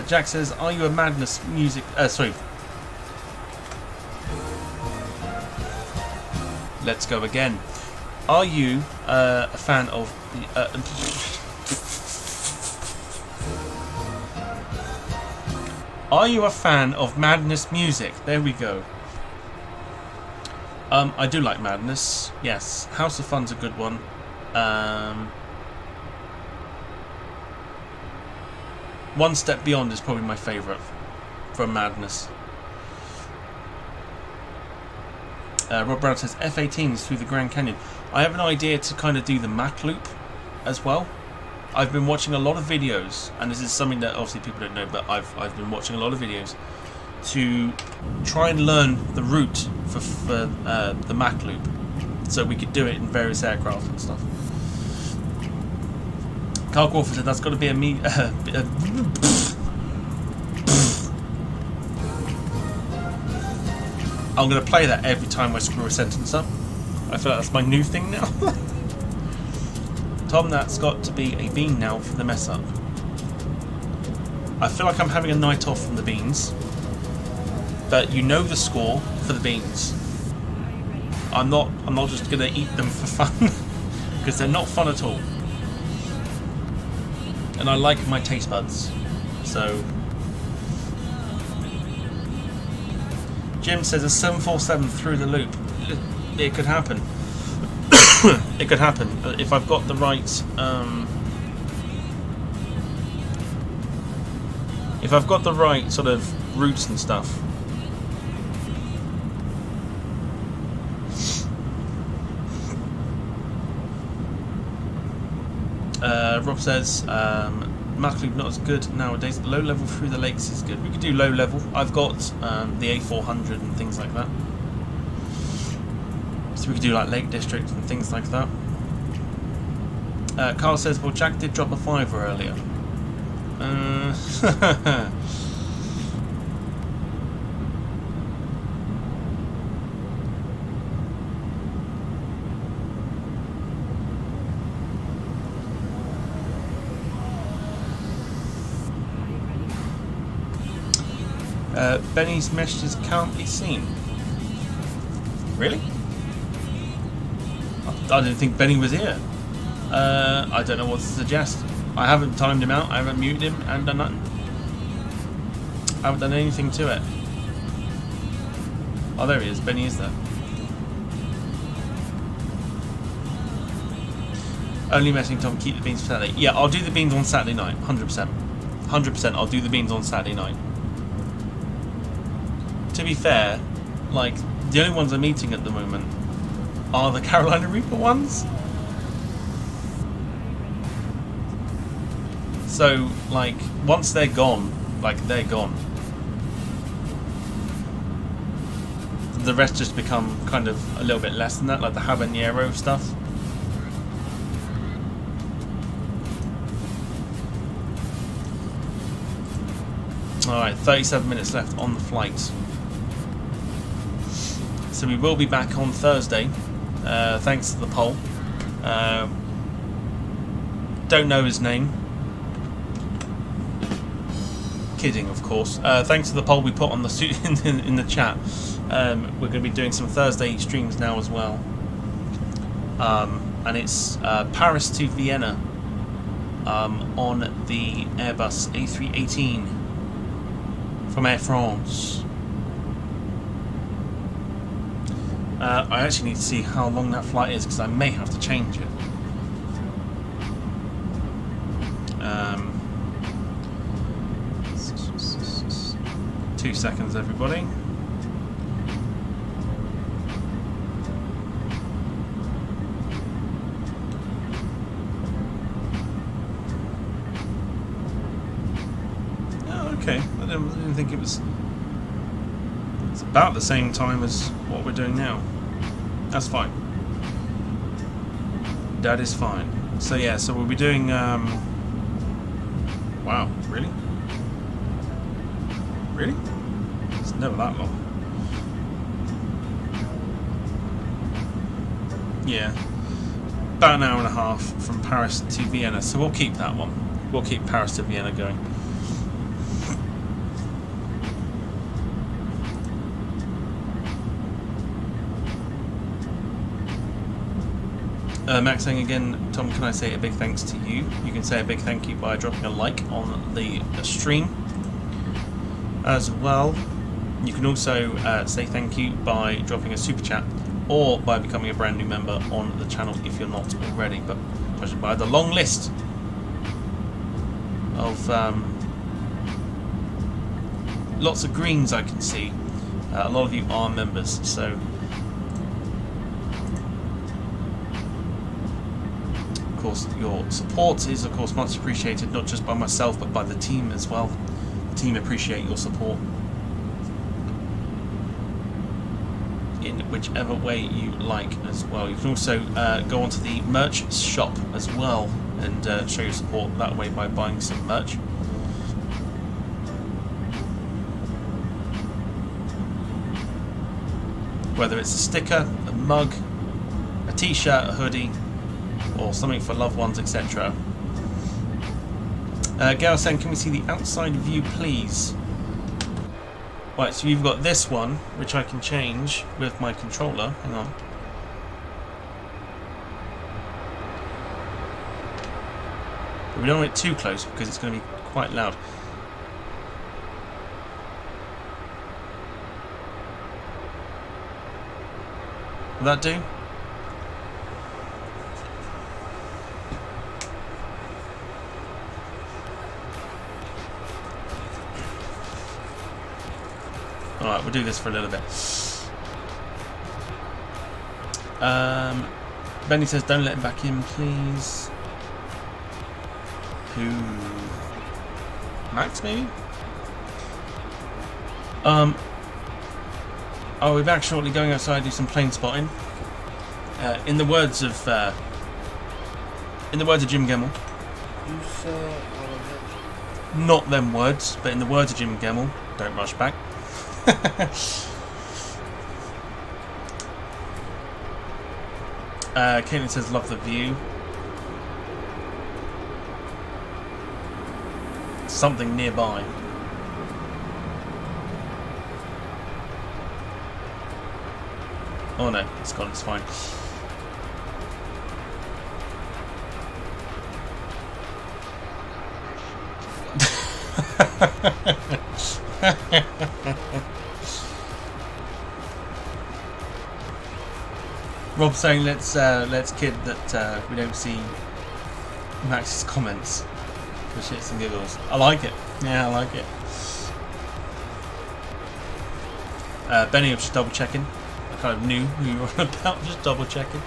Jack says, are you a Madness music... sorry. Let's go again. Are you a fan of... Are you a fan of Madness music? There we go. I do like Madness. Yes. House of Fun's a good one. One Step Beyond is probably my favourite from Madness. Rob Brown says F-18s through the Grand Canyon. I have an idea to kind of do the Mach loop as well. I've been watching a lot of videos, and this is something that obviously people don't know, but I've been watching a lot of videos to try and learn the route for the Mach loop, so we could do it in various aircraft and stuff. Carl Crawford said that's got to be I'm going to play that every time I screw a sentence up. I feel like that's my new thing now. Tom, that's got to be a bean now for the mess up. I feel like I'm having a night off from the beans, but you know the score for the beans. I'm not just going to eat them for fun, because they're not fun at all. And I like my taste buds, so... Jim says a 747 through the loop. It could happen. It could happen if I've got the right. If I've got the right sort of routes and stuff. Rob says Mach loop not as good nowadays. Low level through the lakes is good. We could do low level. I've got the A400 and things like that. So we could do like Lake District and things like that. Carl says, well, Jack did drop a $5 earlier. Benny's messages can't be seen. Really? I didn't think Benny was here. I don't know what to suggest. I haven't timed him out, I haven't muted him, and done nothing. I haven't done anything to it. Oh, there he is. Benny is there. Only messing Tom, keep the beans for Saturday. Yeah, I'll do the beans on Saturday night, 100%. 100%, I'll do the beans on Saturday night. To be fair, like, the only ones I'm eating at the moment are the Carolina Reaper ones. So, like, once they're gone, like, they're gone. The rest just become kind of a little bit less than that, like the habanero stuff. Alright, 37 minutes left on the flight. So we will be back on Thursday, thanks to the poll. Don't know his name. Kidding, of course. Thanks to the poll we put on the in the chat. We're going to be doing some Thursday streams now as well. And it's Paris to Vienna on the Airbus A319 from Air France. I actually need to see how long that flight is, because I may have to change it. 2 seconds, everybody. even think it was... It's about the same time as what we're doing now. That's fine. That is fine. So yeah, so we'll be doing... Wow, really? Really? It's never that long. Yeah. About an hour and a half from Paris to Vienna, so we'll keep that one. We'll keep Paris to Vienna going. Max saying again, Tom, can I say a big thanks to you? You can say a big thank you by dropping a like on the stream as well. You can also say thank you by dropping a super chat or by becoming a brand new member on the channel if you're not already. But judging by the long list of lots of greens I can see, a lot of you are members, so of course your support is of course much appreciated, not just by myself but by the team as well. The team appreciate your support in whichever way you like as well. You can also go onto the merch shop as well and show your support that way by buying some merch. Whether it's a sticker, a mug, a t-shirt, a hoodie, or something for loved ones, etc. Gail saying, can we see the outside view please? Right, so you've got this one, which I can change with my controller. Hang on. But we don't want it too close because it's going to be quite loud. Will that do? Alright, we'll do this for a little bit. Benny says, don't let him back in, please. Who? Max, maybe? I'll be back shortly, going outside to do some plane spotting. In the words of Jim Gemmell. You saw what Not them words, but in the words of Jim Gemmell, don't rush back. Caitlin says, love the view. Something nearby. Oh no, it's gone, it's fine. Rob saying let's kid that we don't see Max's comments for shits and giggles. I like it. Yeah, I like it. Benny, I'm just double checking. I kind of knew who you were on about, just double checking.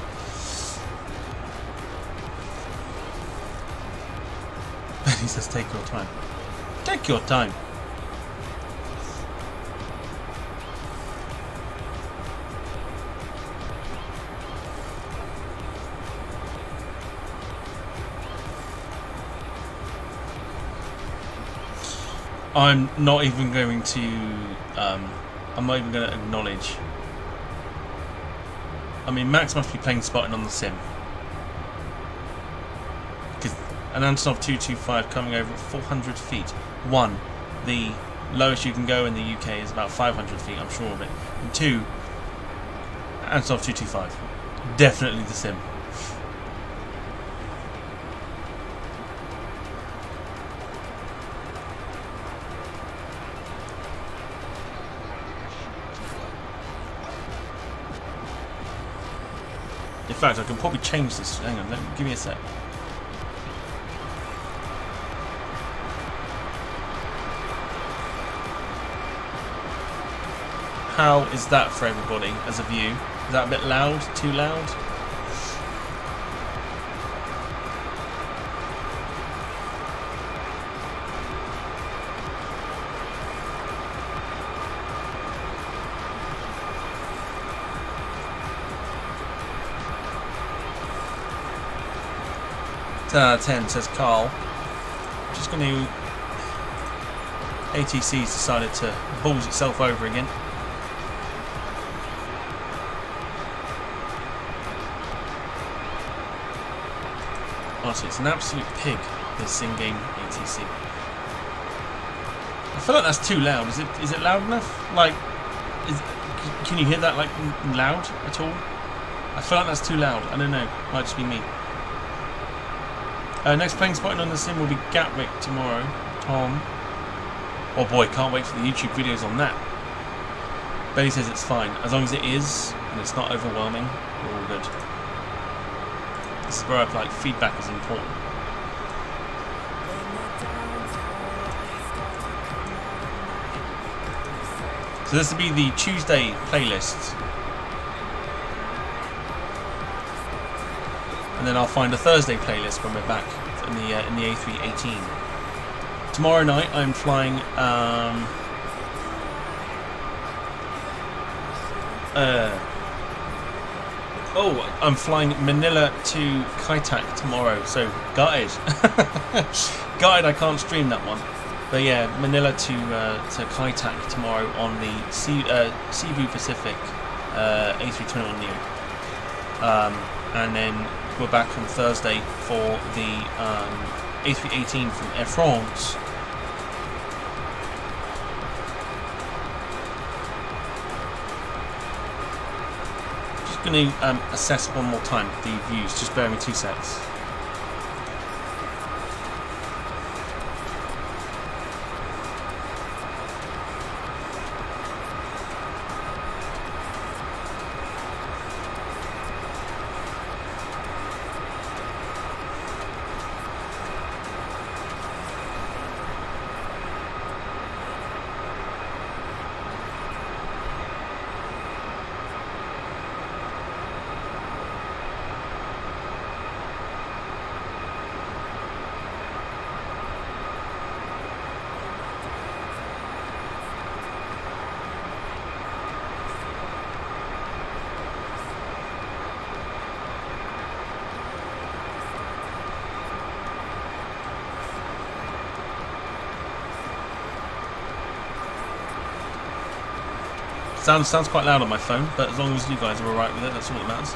Benny says take your time. Take your time. I'm not even going to acknowledge. I mean, Max must be playing spotting on the sim. Because an Antonov 225 coming over at 400 feet. One, the lowest you can go in the UK is about 500 feet, I'm sure of it. And two, Antonov 225. Definitely the sim. In fact, I can probably change this. Hang on, give me a sec. How is that for everybody as a view? Is that a bit loud? Too loud? 10 out of 10, says Carl. Just going to... ATC's decided to balls itself over again. Honestly, it's an absolute pig, this in-game ATC. I feel like that's too loud. Is it loud enough? Like, can you hear that like loud at all? I feel like that's too loud. I don't know. Might just be me. Next plane spotting on the sim will be Gatwick tomorrow. Tom. Oh boy, can't wait for the YouTube videos on that. Betty says it's fine. As long as it is, and it's not overwhelming, we're all good. This is where I feel like feedback is important. So this will be the Tuesday playlist. And then I'll find a Thursday playlist when we're back in the A318. Tomorrow night I'm flying I'm flying Manila to Kaitak tomorrow, so gutted. Gutted I can't stream that one. But yeah, Manila to Kaitak tomorrow on the Cebu Pacific A321 Neo. And then we're back on Thursday for the A318 from Air France. Just going to assess one more time the views. Just bear with me 2 seconds. Sounds quite loud on my phone, but as long as you guys are alright with it, that's all that matters.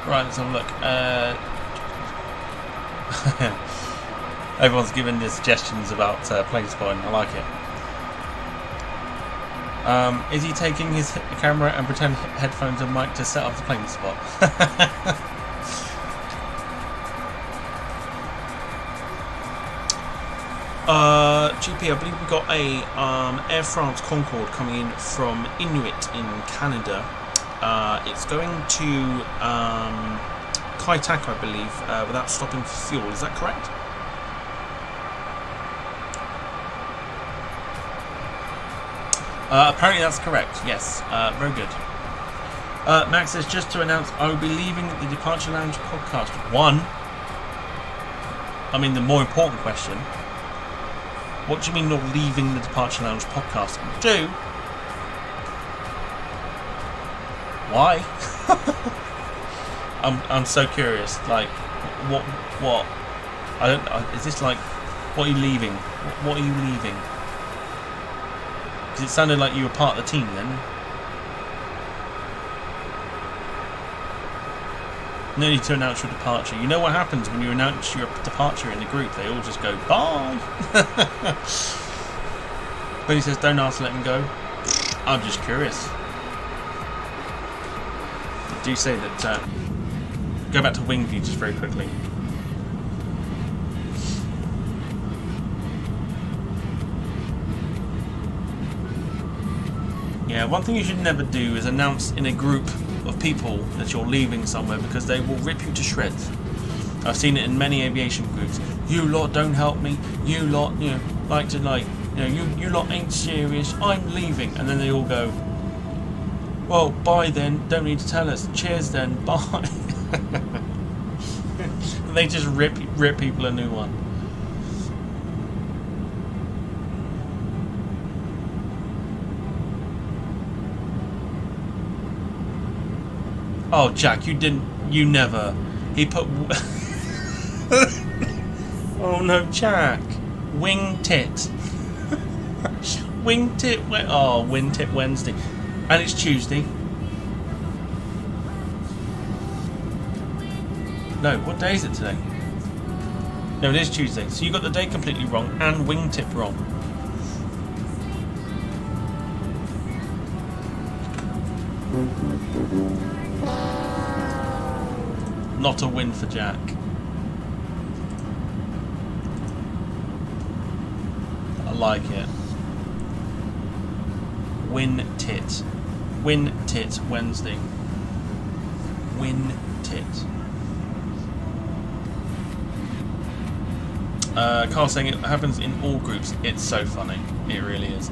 Right, let's have a look. Everyone's giving their suggestions about plane spotting. I like it. Is he taking his camera and pretend headphones and mic to set up the plane spot? GP, I believe we've got a Air France Concorde coming in from Inuit in Canada. It's going to Kaitak, I believe, without stopping for fuel. Is that correct? Apparently that's correct, yes. Very good. Max says, just to announce, I will be leaving the Departure Lounge podcast. One, I mean the more important question, What do you mean you're leaving the Departure Lounge podcast? Do? Why? I'm so curious. Like, what? I don't. Is this like, what are you leaving? What are you leaving? Because it sounded like you were part of the team then. No need to announce your departure. You know what happens when you announce your departure in the group? They all just go, bye. But he says, don't ask, let him go. I'm just curious. I do say that, go back to wing view just very quickly. Yeah, one thing you should never do is announce in a group of people that you're leaving somewhere, because they will rip you to shreds. I've seen it in many aviation groups. You lot don't help me. You lot, you know, like to like, you know, you lot ain't serious. I'm leaving, and then they all go, well, bye then. Don't need to tell us. Cheers then. Bye. They just rip people a new one. Oh, Jack, you never. He put... Oh, no, Jack. Wing tit. Wing tit... Oh, wing tit Wednesday. And it's Tuesday. No, what day is it today? No, it is Tuesday. So you got the day completely wrong and wing tip wrong. Not a win for Jack. I like it. Win tit. Win tit Wednesday. Win tit. Carl saying it happens in all groups. It's so funny. It really is.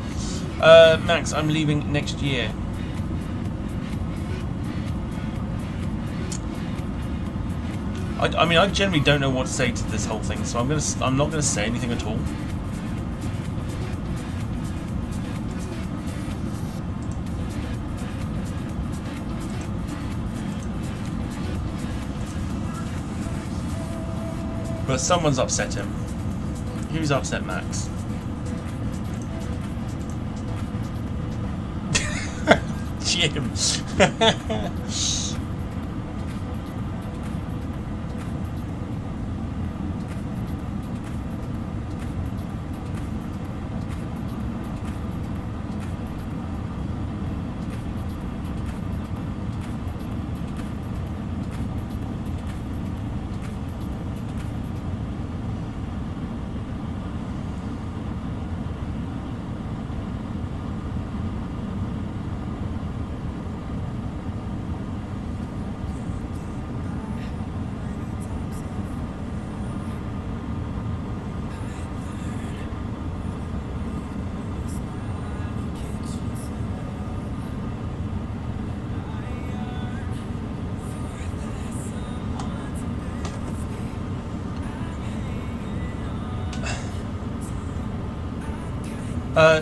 Max, I'm leaving next year. I mean, I generally don't know what to say to this whole thing, so I'm not gonna say anything at all. But someone's upset him. Who's upset Max? Jim.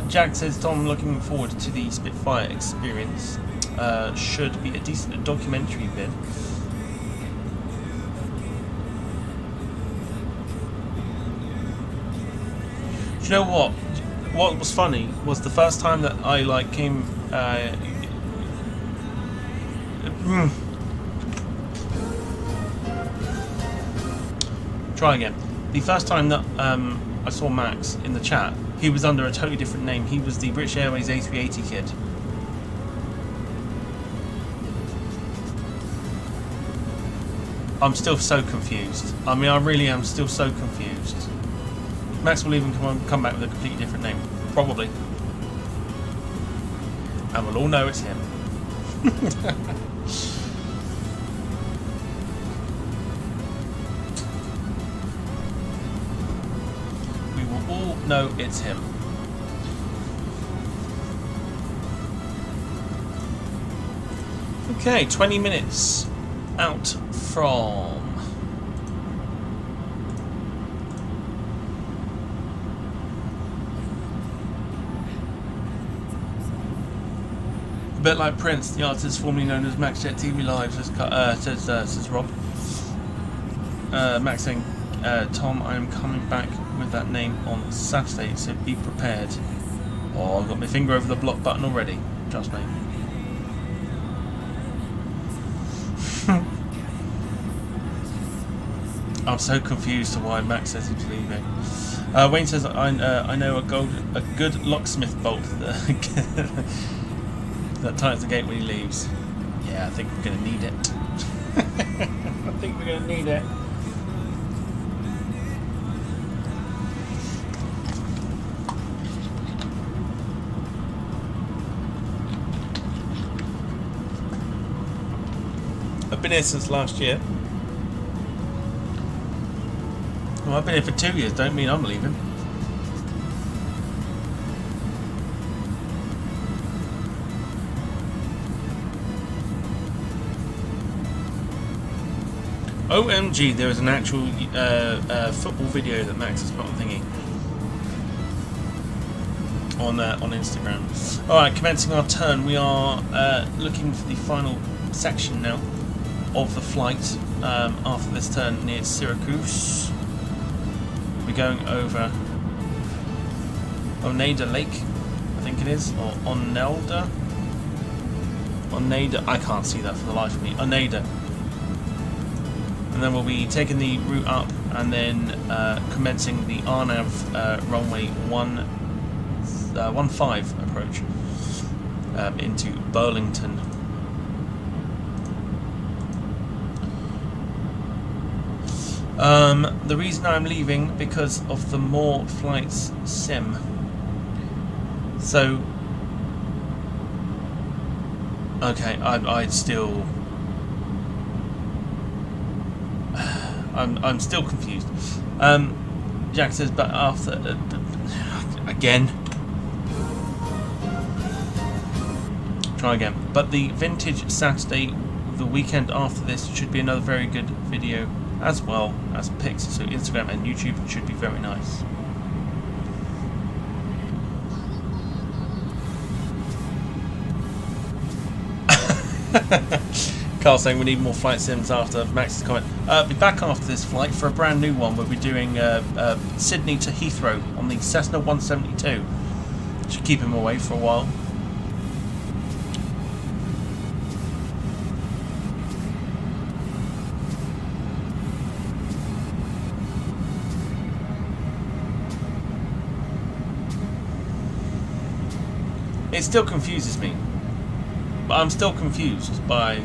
Jack says, Tom, looking forward to the Spitfire experience. Should be a decent documentary vid. Do you know what? What was funny was the first time that I like came. Try again. The first time that I saw Max in the chat, he was under a totally different name. He was the British Airways A380 kid. I'm still so confused. I mean, I really am still so confused. Max will even come back with a completely different name. Probably. And we'll all know it's him. No, it's him. Okay, 20 minutes out from bit like Prince, the artist formerly known as Max Jet TV Live, says Rob. Max saying, Tom, I am coming back with that name on Saturday, so be prepared. Oh, I've got my finger over the block button already. Trust me. I'm so confused to why Max says he's leaving. Wayne says, I know a good locksmith bolt that tightens the gate when he leaves. Yeah, I think we're going to need it. I think we're going to need it. I've been here since last year. Well, I've been here for 2 years, don't mean I'm leaving. OMG, there is an actual football video that Max has put on thingy. On Instagram. Alright, commencing our turn, we are looking for the final section now of the flight after this turn near Syracuse. We're going over Oneida Lake, I think it is, or Oneida. I can't see that for the life of me. Oneida. And then we'll be taking the route up and then commencing the RNAV runway 15 approach into Burlington. The reason I'm leaving because of the more flights sim. So, okay, I'm still confused. Jack says, but after again. Try again. But the vintage Saturday, the weekend after this, should be another very good video, as well as pics. So Instagram and YouTube should be very nice. Carl saying we need more flight sims after Max's comment. Be back after this flight for a brand new one. We'll be doing Sydney to Heathrow on the Cessna 172. Should keep him away for a while. It still confuses me, but I'm still confused by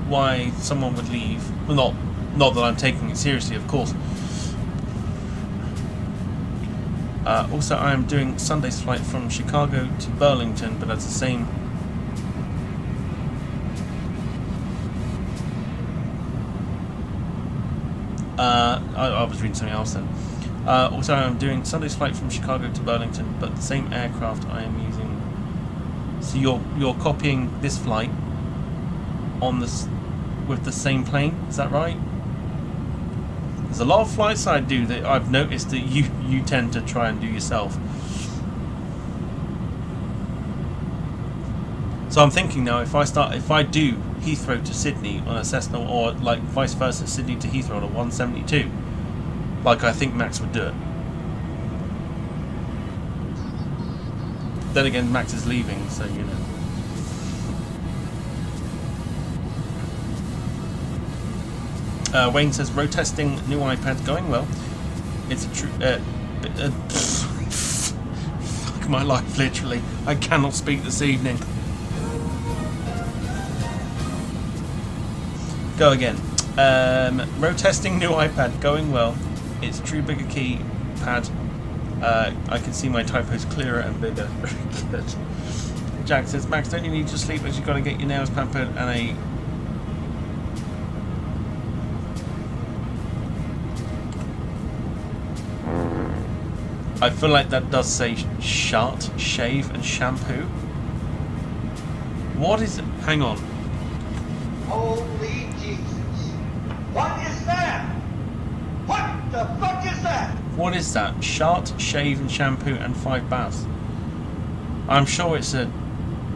why someone would leave. Well, not that I'm taking it seriously, of course. Also, I am doing Sunday's flight from Chicago to Burlington, but that's the same. I was reading something else then. Also, I am doing Sunday's flight from Chicago to Burlington, but the same aircraft I am using. So you're copying this flight on this with the same plane, is that right? There's a lot of flights I do that I've noticed that you tend to try and do yourself. So I'm thinking now, if I do Heathrow to Sydney on a Cessna, or like vice versa, Sydney to Heathrow on a 172, like I think Max would do it. Then again, Max is leaving, so you know. Wayne says, road testing, new iPad going well. It's a true... fuck my life, literally. I cannot speak this evening. Go again. Road testing, new iPad going well. It's true bigger key pad. I can see my typos clearer and bigger. Good. Jack says, Max, don't you need to sleep as you've got to get your nails pampered and a... I feel like that does say shart, shave and shampoo. What is it? Hang on. Holy Jesus. What is that? What the fuck is that? What is that? Shart, shave and shampoo and 5 baths. I'm sure it's a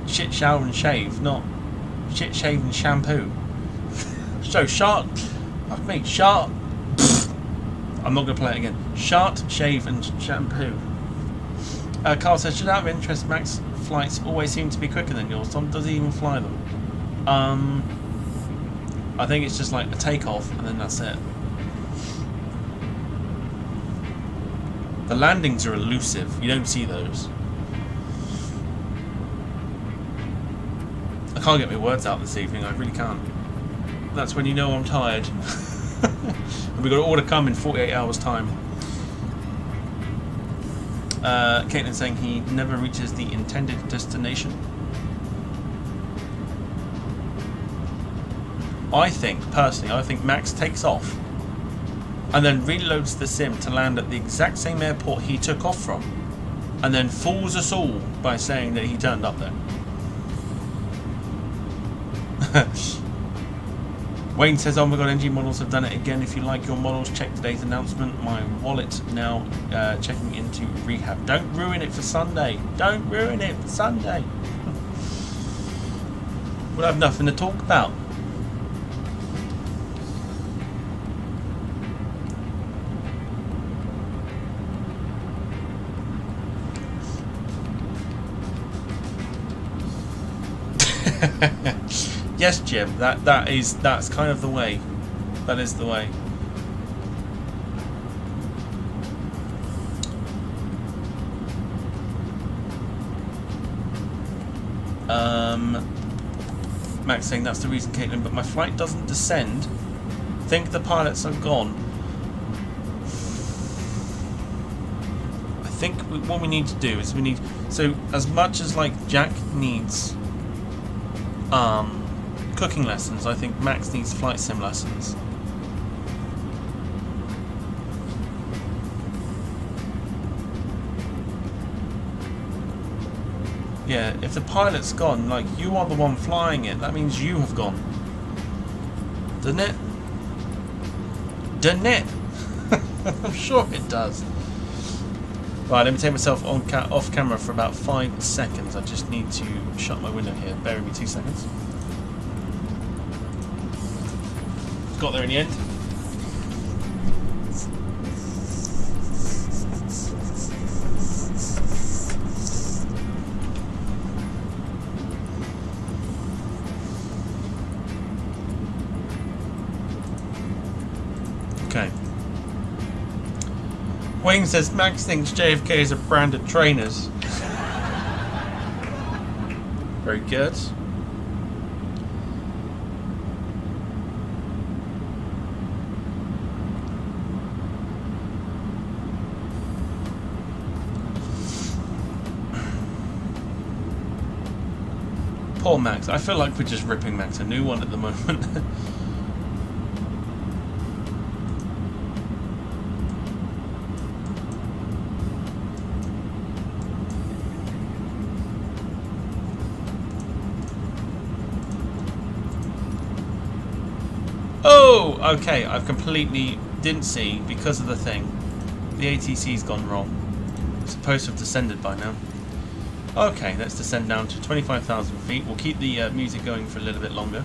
shit, shower and shave, not shit, shave and shampoo. So shart, fuck me, shart. I'm not going to play it again. Shart, shave and shampoo. Carl says, just out of interest, Max flights always seem to be quicker than yours. Tom, does he even fly them? I think it's just like a takeoff and then that's it. The landings are elusive. You don't see those. I can't get my words out this evening. I really can't. That's when you know I'm tired. And we've got an order come in 48 hours time. Caitlin's saying he never reaches the intended destination. I think, personally, Max takes off and then reloads the sim to land at the exact same airport he took off from, and then fools us all by saying that he turned up there. Wayne says, oh my god, NG models have done it again. If you like your models, check today's announcement. My wallet now checking into rehab. Don't ruin it for Sunday. Don't ruin it for Sunday. We'll have nothing to talk about. Yes, Jim. That's kind of the way. That is the way. Max saying that's the reason, Caitlin. But my flight doesn't descend. Think the pilots are gone. I think what we need to do is so as much as like Jack needs cooking lessons, I think Max needs flight sim lessons. Yeah, if the pilot's gone, like, you are the one flying it, that means you have gone. Doesn't it? Doesn't it? I'm sure it does. Right, let me take myself off camera for about 5 seconds. I just need to shut my window here. Bear with me 2 seconds. Got there in the end. Okay. Wayne says Max thinks JFK is a brand of trainers. Very good. Poor Max. I feel like we're just ripping Max a new one at the moment. Oh, okay. I've completely didn't see because of the thing. The ATC's gone wrong. It's supposed to have descended by now. Okay, let's descend down to 25,000 feet. We'll keep the music going for a little bit longer.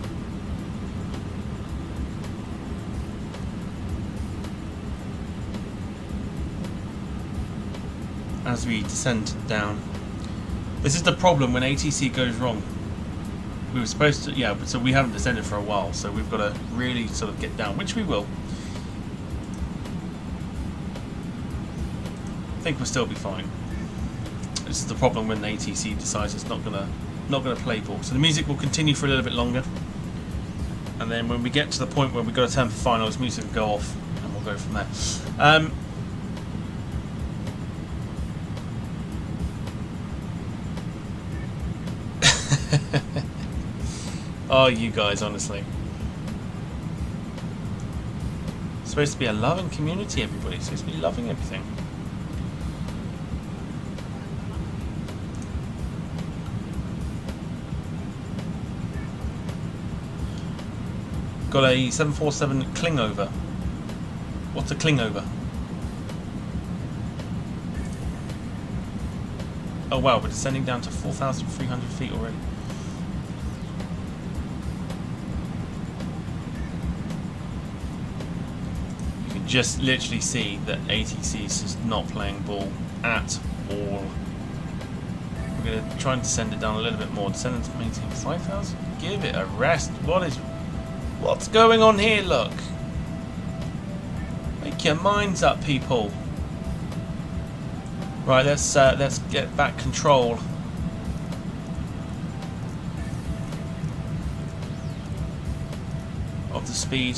As we descend down. This is the problem when ATC goes wrong. We were supposed to, yeah, so we haven't descended for a while, so we've got to really sort of get down, which we will. I think we'll still be fine. This is the problem when the ATC decides it's not gonna play ball. So the music will continue for a little bit longer, and then when we get to the point where we've got to turn for finals, music will go off, and we'll go from there. Oh, you guys, honestly. It's supposed to be a loving community, everybody. It's supposed to be loving everything. Got a 747 clingover. What's a clingover? Oh wow, we're descending down to 4,300 feet already. You can just literally see that ATC is just not playing ball at all. We're going to try and descend it down a little bit more. Descend it to maintain 5,000. Give it a rest. What's going on here? Look. Make your minds up, people. Right, let's get back control. Of the speed.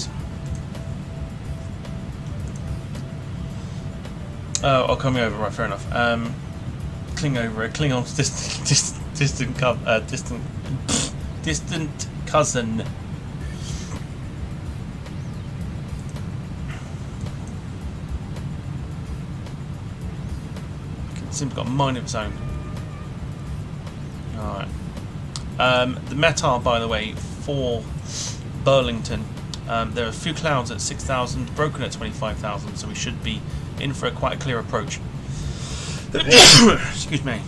Oh, coming over. Right, fair enough. Klingon's distant cousin. Seems got a mind of its own. Alright. The METAR, by the way, for Burlington, there are a few clouds at 6,000, broken at 25,000, so we should be in for quite a clear approach. Excuse me.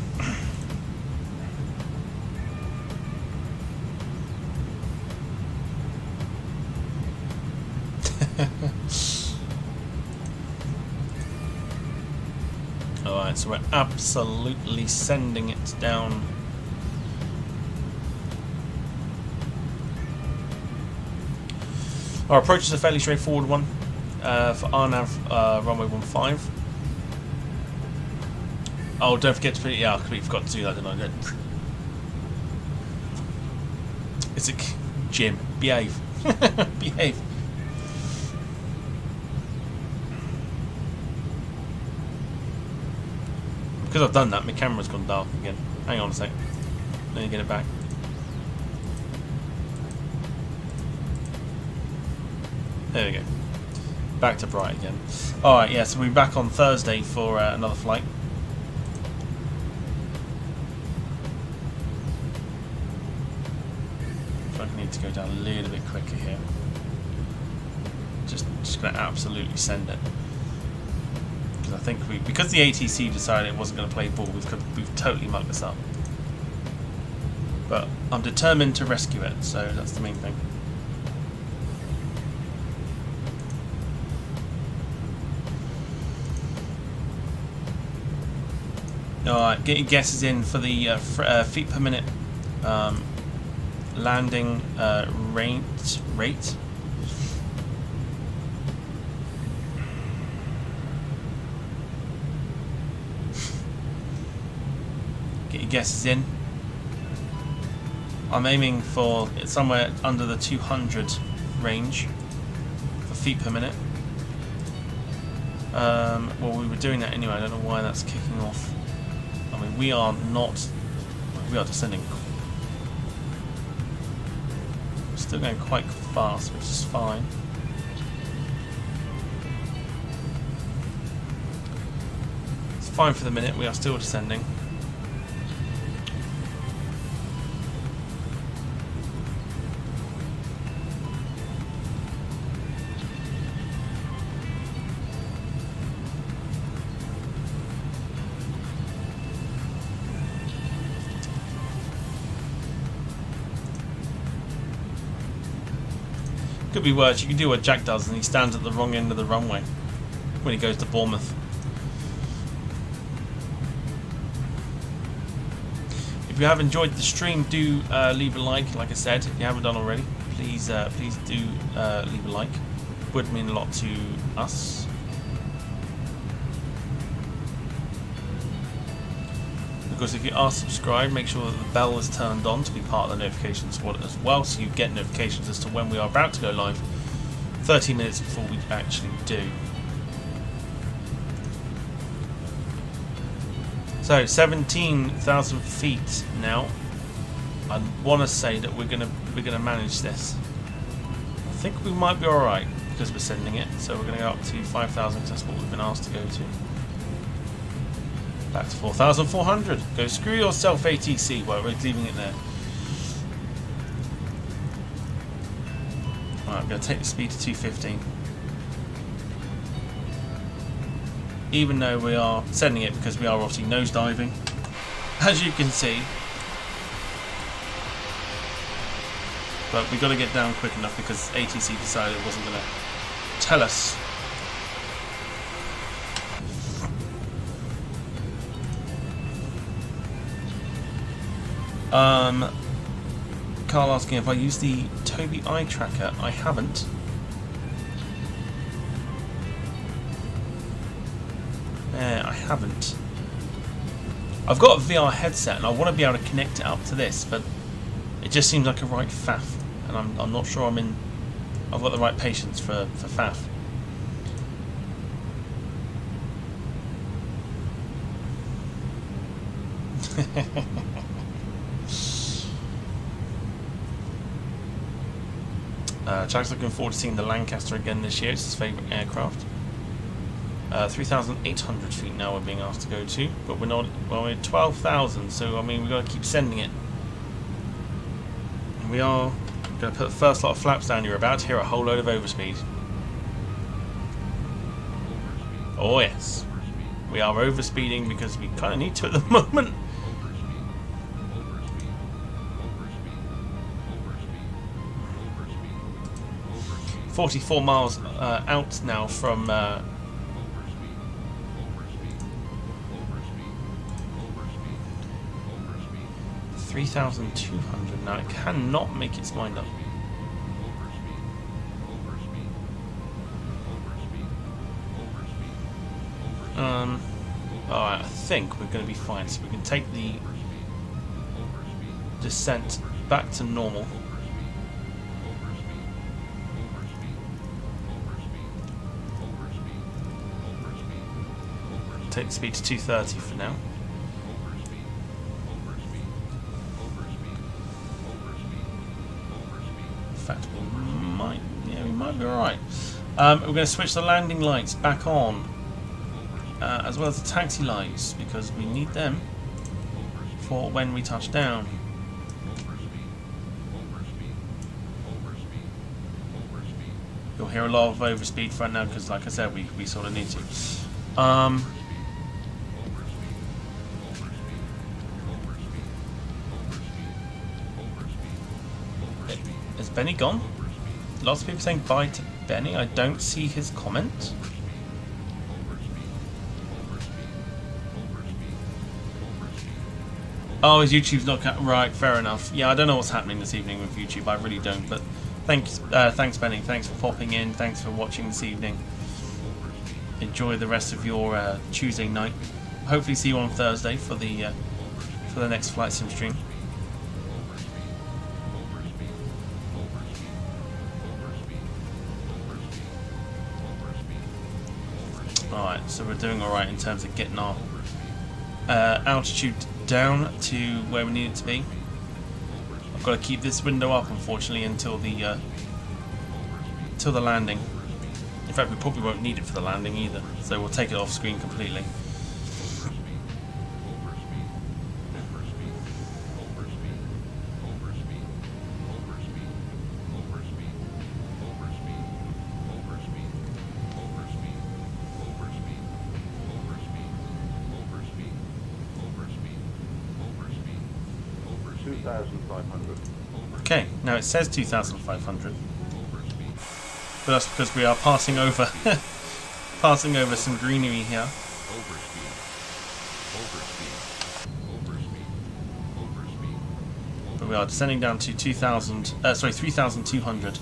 Alright, so we're absolutely sending it down. Our approach is a fairly straightforward one for RNAV runway 15. Oh, don't forget to put it. Yeah, I completely forgot to do that, didn't I? It's a Jim. Behave. Behave. Because I've done that, my camera's gone dark again. Hang on a sec. Let me get it back. There we go. Back to bright again. Alright, yeah, so we'll be back on Thursday for another flight. I need to go down a little bit quicker here. Just going to absolutely send it. Because I think because the ATC decided it wasn't going to play ball, we've totally mucked this up. But I'm determined to rescue it, so that's the main thing. Alright, get your guesses in for the feet per minute landing rate. Get your guesses in. I'm aiming for somewhere under the 200 range for feet per minute. Well, we were doing that anyway. I don't know why that's kicking off. I mean, we are descending. We're still going quite fast, which is fine. It's fine for the minute. We are still descending. Could be worse. You can do what Jack does and he stands at the wrong end of the runway when he goes to Bournemouth. If you have enjoyed the stream, do leave a like. Like I said, if you haven't done already, please do leave a like. It would mean a lot to us. Because if you are subscribed, make sure that the bell is turned on to be part of the notifications as well, so you get notifications as to when we are about to go live 30 minutes before we actually do. So 17,000 feet now. I want to say that we're gonna manage this. I think we might be all right because we're sending it. So we're gonna go up to 5,000 because that's what we've been asked to go to. Back to 4,400. Go screw yourself, ATC. Well, we're leaving it there. Alright, I'm going to take the speed to 215. Even though we are sending it because we are obviously nosediving. as you can see. But we got to get down quick enough because ATC decided it wasn't going to tell us. Carl asking if I use the Tobii eye tracker. I haven't. I haven't. I've got a VR headset and I want to be able to connect it up to this, but it just seems like a right faff, and I'm not sure I've got the right patience for faff. Jack's looking forward to seeing the Lancaster again this year. It's his favourite aircraft. 3,800 feet now we're being asked to go to, but we're not. Well, we're at 12,000, so I mean we've got to keep sending it. And we are going to put the first lot of flaps down. You're about to hear a whole load of overspeed. Oh yes, we are overspeeding because we kind of need to at the moment. 44 miles out now from 3,200 now. It cannot make its mind up. Alright, I think we're going to be fine. So we can take the descent back to normal. Take the speed to 230 for now. In fact, we might be alright. We're going to switch the landing lights back on, as well as the taxi lights, because we need them for when we touch down. You'll hear a lot of overspeed right now because, like I said, we sort of need to. Is Benny gone? Lots of people saying bye to Benny. I don't see his comment. Oh, his YouTube's not right. Fair enough. Yeah, I don't know what's happening this evening with YouTube. I really don't. But thanks, Benny. Thanks for popping in. Thanks for watching this evening. Enjoy the rest of your Tuesday night. Hopefully, see you on Thursday for the next Flight Sim stream. Alright, so we're doing alright in terms of getting our altitude down to where we need it to be. I've got to keep this window up, unfortunately, until the landing. In fact, we probably won't need it for the landing either, so we'll take it off screen completely. Okay, now it says 2,500, but that's because we are passing over some greenery here. But we are descending down to 3,200.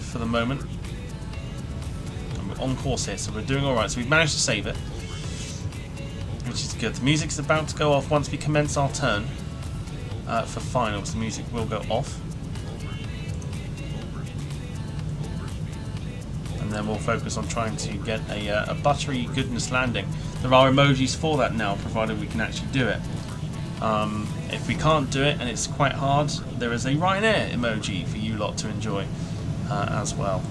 For the moment. And we're on course here, so we're doing alright. So we've managed to save it, which is good. The music's about to go off once we commence our turn. For finals, the music will go off. And then we'll focus on trying to get a buttery goodness landing. There are emojis for that now, provided we can actually do it. If we can't do it and it's quite hard, there is a Ryanair emoji for you lot to enjoy as well.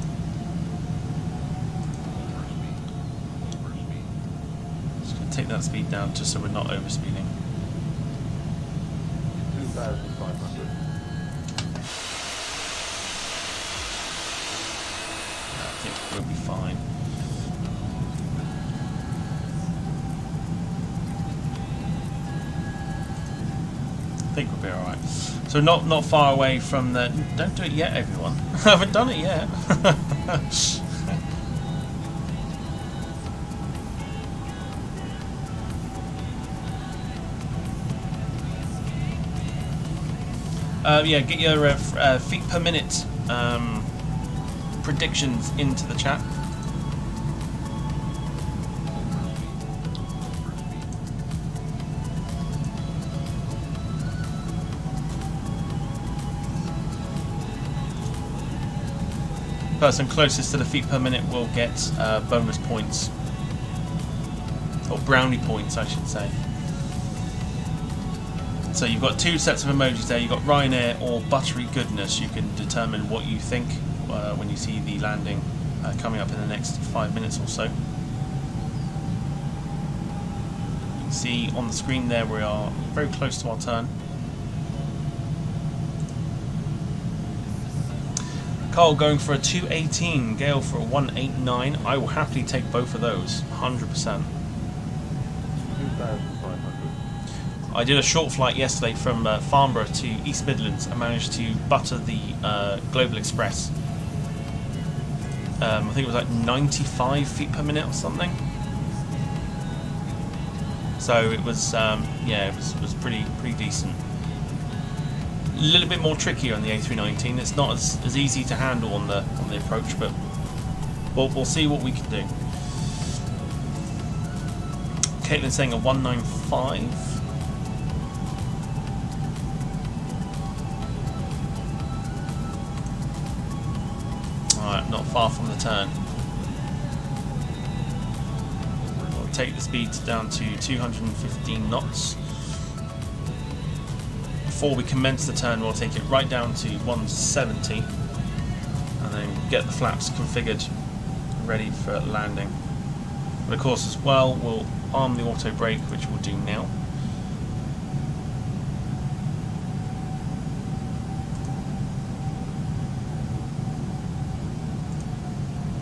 Just going to take that speed down just so we're not overspeeding. 2,500. I think we'll be fine. So not far away from the... Don't do it yet, everyone. I haven't done it yet. Yeah, get your feet per minute predictions into the chat. Person closest to the feet per minute will get bonus points, or brownie points, I should say. So you've got two sets of emojis there. You've got Ryanair or Buttery Goodness. You can determine what you think when you see the landing coming up in the next 5 minutes or so. You can see on the screen there we are very close to our turn. Carl going for a 218, Gale for a 189. I will happily take both of those, 100%. 2,500. I did a short flight yesterday from Farnborough to East Midlands and managed to butter the Global Express. I think it was like 95 feet per minute or something. So it was, yeah, it was pretty decent. A little bit more trickier on the A319. It's not as easy to handle on the approach, but we'll see what we can do. Caitlin's saying a 195. Alright, not far from the turn. We'll take the speeds down to 215 knots. Before we commence the turn, we'll take it right down to 170 and then get the flaps configured, ready for landing. But of course, as well, we'll arm the auto brake, which we'll do now.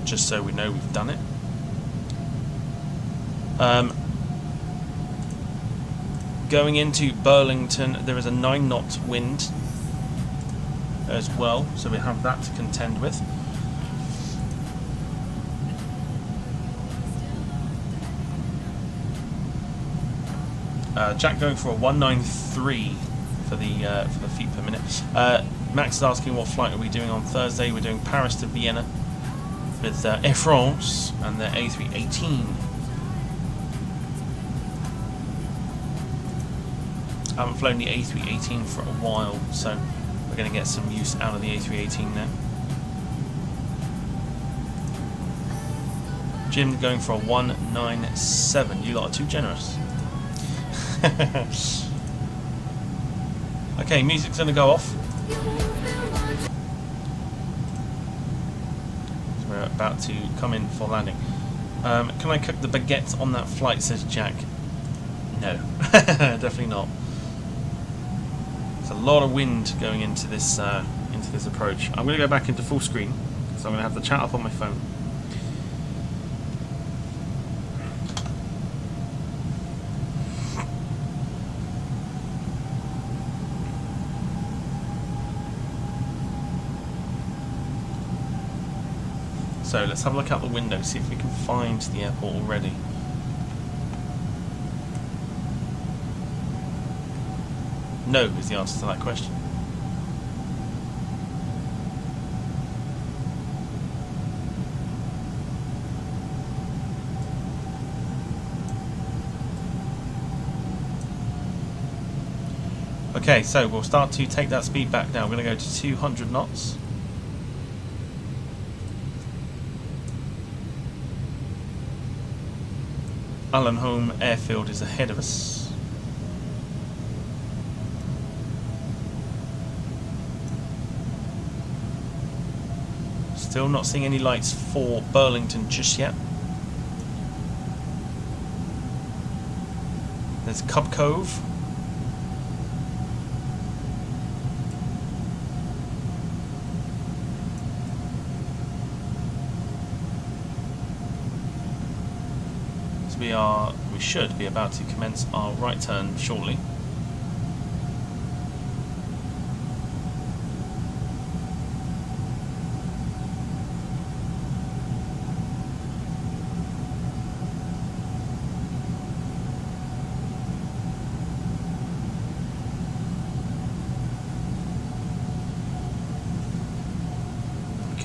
Just so we know we've done it. Going into Burlington, there is a 9-knot wind as well, so we have that to contend with. Jack going for a 193 for the feet per minute. Max is asking what flight are we doing on Thursday. We're doing Paris to Vienna with Air France and the A318. I haven't flown the A318 for a while, so we're going to get some use out of the A318 now. Jim going for a 197. You lot are too generous. Okay, music's going to go off. So we're about to come in for landing. Can I cook the baguette on that flight, says Jack. No, definitely not. There's a lot of wind going into this approach. I'm going to go back into full screen, so I'm going to have the chat up on my phone. So let's have a look out the window, see if we can find the airport already. No is the answer to that question. Okay, so we'll start to take that speed back now. We're going to go to 200 knots. Allenholm Airfield is ahead of us. Still not seeing any lights for Burlington just yet. There's Cub Cove. So we should be about to commence our right turn shortly.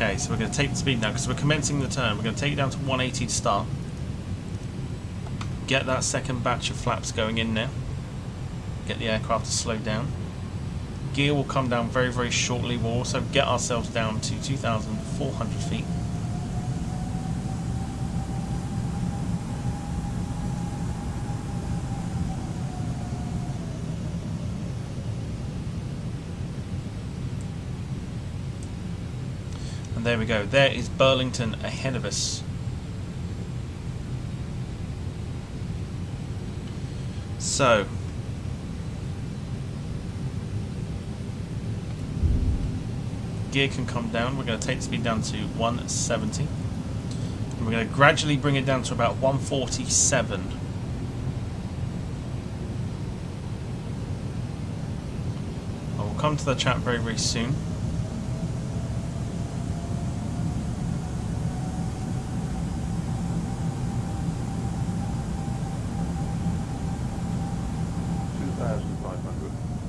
Okay, so we're going to take the speed now because we're commencing the turn. We're going to take it down to 180 to start. Get that second batch of flaps going in now. Get the aircraft to slow down. Gear will come down very, very shortly. We'll also get ourselves down to 2,400 feet. And there we go. There is Burlington ahead of us. So, gear can come down. We're going to take the speed down to 170. And we're going to gradually bring it down to about 147. I will come to the chat very, very soon.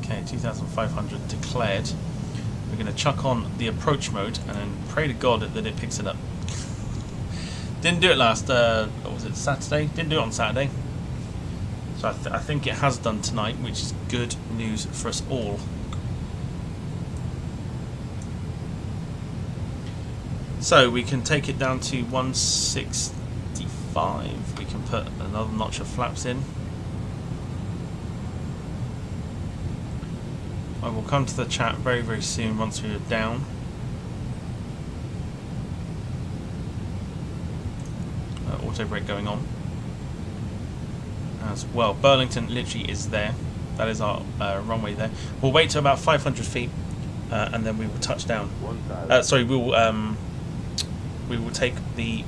Okay, 2,500 declared. We're going to chuck on the approach mode and then pray to God that it picks it up. Didn't do it last, what was it, Saturday? Didn't do it on Saturday. So I think it has done tonight, which is good news for us all. So we can take it down to 165. We can put another notch of flaps in. I will come to the chat very, very soon once we are down. Auto brake going on as well. Burlington literally is there. That is our runway there. We'll wait till about 500 feet and then we will touch down. Sorry, we will take the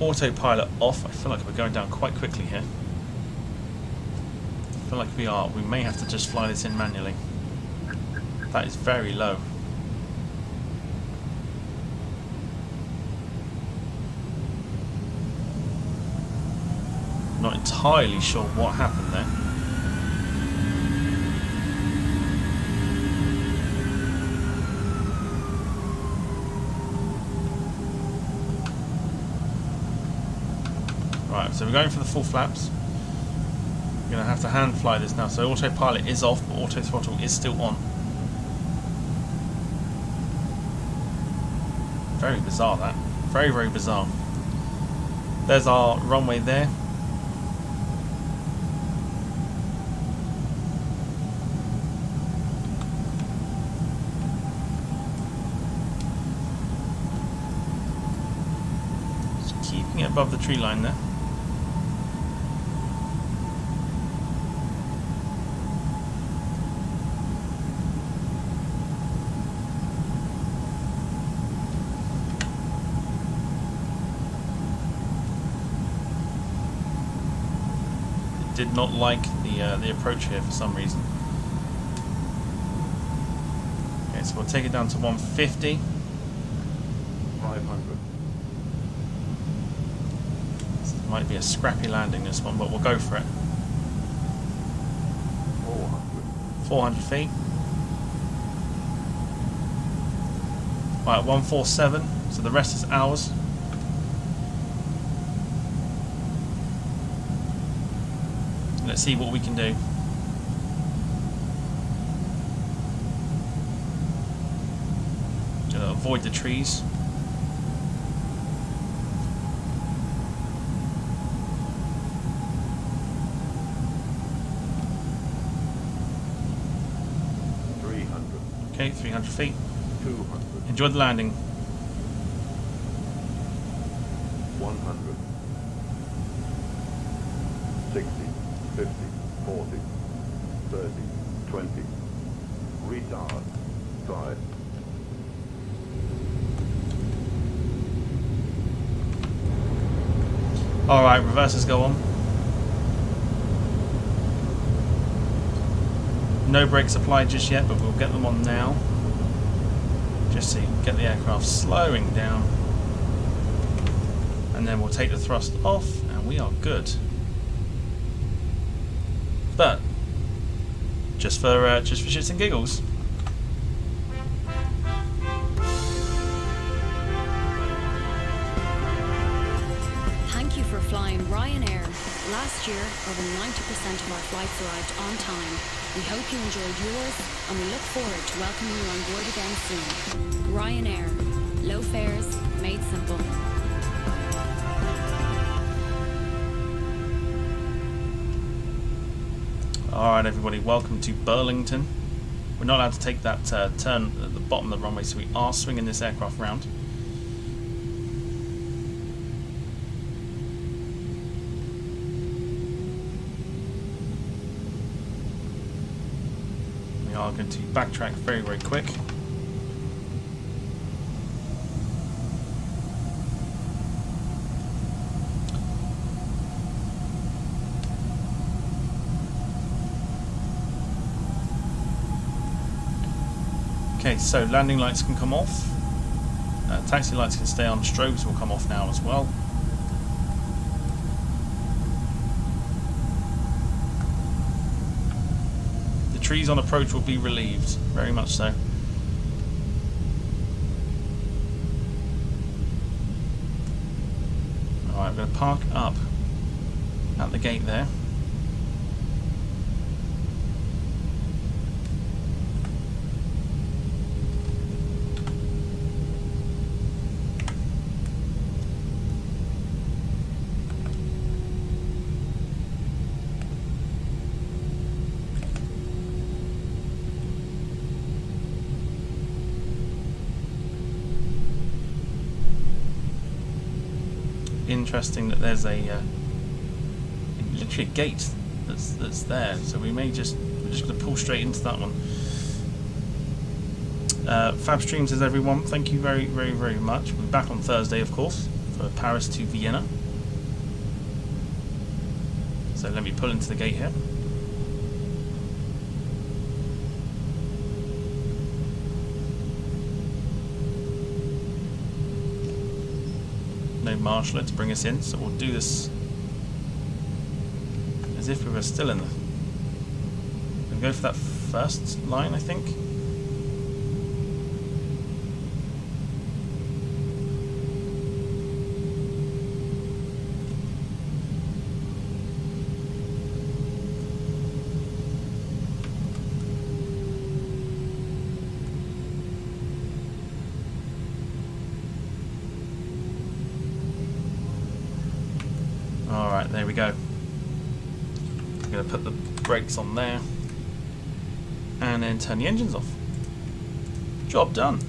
autopilot off. I feel like we're going down quite quickly here. I feel like we are. We may have to just fly this in manually. That is very low. Not entirely sure what happened there. Right, so we're going for the full flaps. We're going to have to hand fly this now. So autopilot is off, but auto throttle is still on. Very bizarre that. Very, very bizarre. There's our runway there. Just keeping it above the tree line there. Did not like the approach here for some reason. Okay, so we'll take it down to 150. 500. This might be a scrappy landing, this one, but we'll go for it. 400. 400 feet. Right, 147. So the rest is ours. Let's see what we can do. Gonna avoid the trees. Okay, 300 feet. 200. Enjoy the landing. 100. 60. 50, 40, 30, 20. Retard. Drive. Alright, reversers go on. No brakes applied just yet, but we'll get them on now. Just so you can get the aircraft slowing down. And then we'll take the thrust off, and we are good. But just for shits and giggles. flying Ryanair. Last year, over 90% of our flights arrived on time. We hope you enjoyed yours, and we look forward to welcoming you on board again soon. Ryanair. Low fares, made simple. Alright everybody, welcome to Burlington. We're not allowed to take that turn at the bottom of the runway, so we are swinging this aircraft round. We are going to backtrack very, very quick. Okay, so landing lights can come off, taxi lights can stay on, strobes will come off now as well. The trees on approach will be relieved, very much so. Alright, I'm going to park up at the gate there. Interesting that there's a literally a gate that's there, so we're just going to pull straight into that one. Fab stream says everyone, thank you very, very, very much. We'll be back on Thursday, of course, for Paris to Vienna. So let me pull into the gate here. No marshaller to bring us in, so we'll do this as if we were still in the... We'll go for that first line, I think. Alright, there we go. I'm going to put the brakes on there and then turn the engines off. Job done.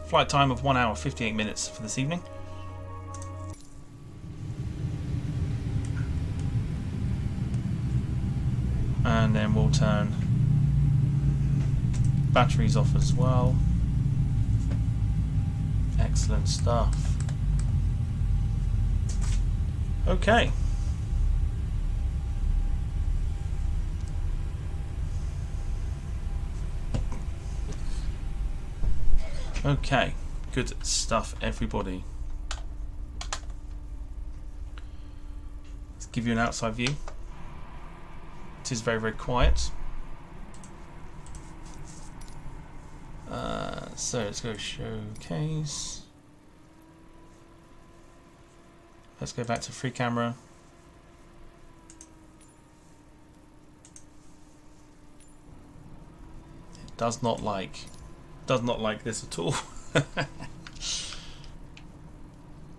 Flight time of 1 hour 58 minutes for this evening. And then we'll turn batteries off as well. Excellent stuff. Okay. Okay, good stuff, everybody. Let's give you an outside view. It is very, very quiet. So let's go showcase. Let's go back to free camera. It does not like this at all.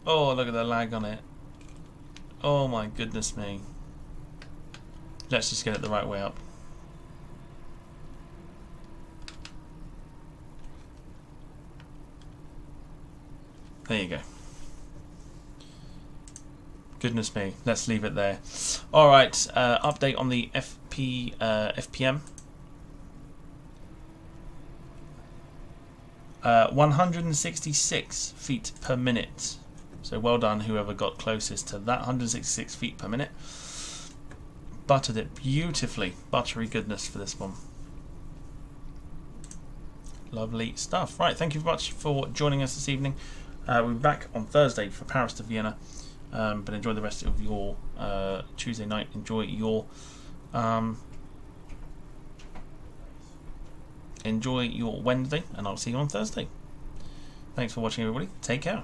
Oh, look at the lag on it. Oh my goodness me. Let's just get it the right way up. There you go. Goodness me, let's leave it there. Alright, update on the FPM. 166 feet per minute. So well done whoever got closest to that. 166 feet per minute. Buttered it beautifully. Buttery goodness for this one. Lovely stuff. Right, thank you very much for joining us this evening. We'll be back on Thursday for Paris to Vienna. But enjoy the rest of your Tuesday night. Enjoy your Wednesday, and I'll see you on Thursday. Thanks for watching, everybody. Take care.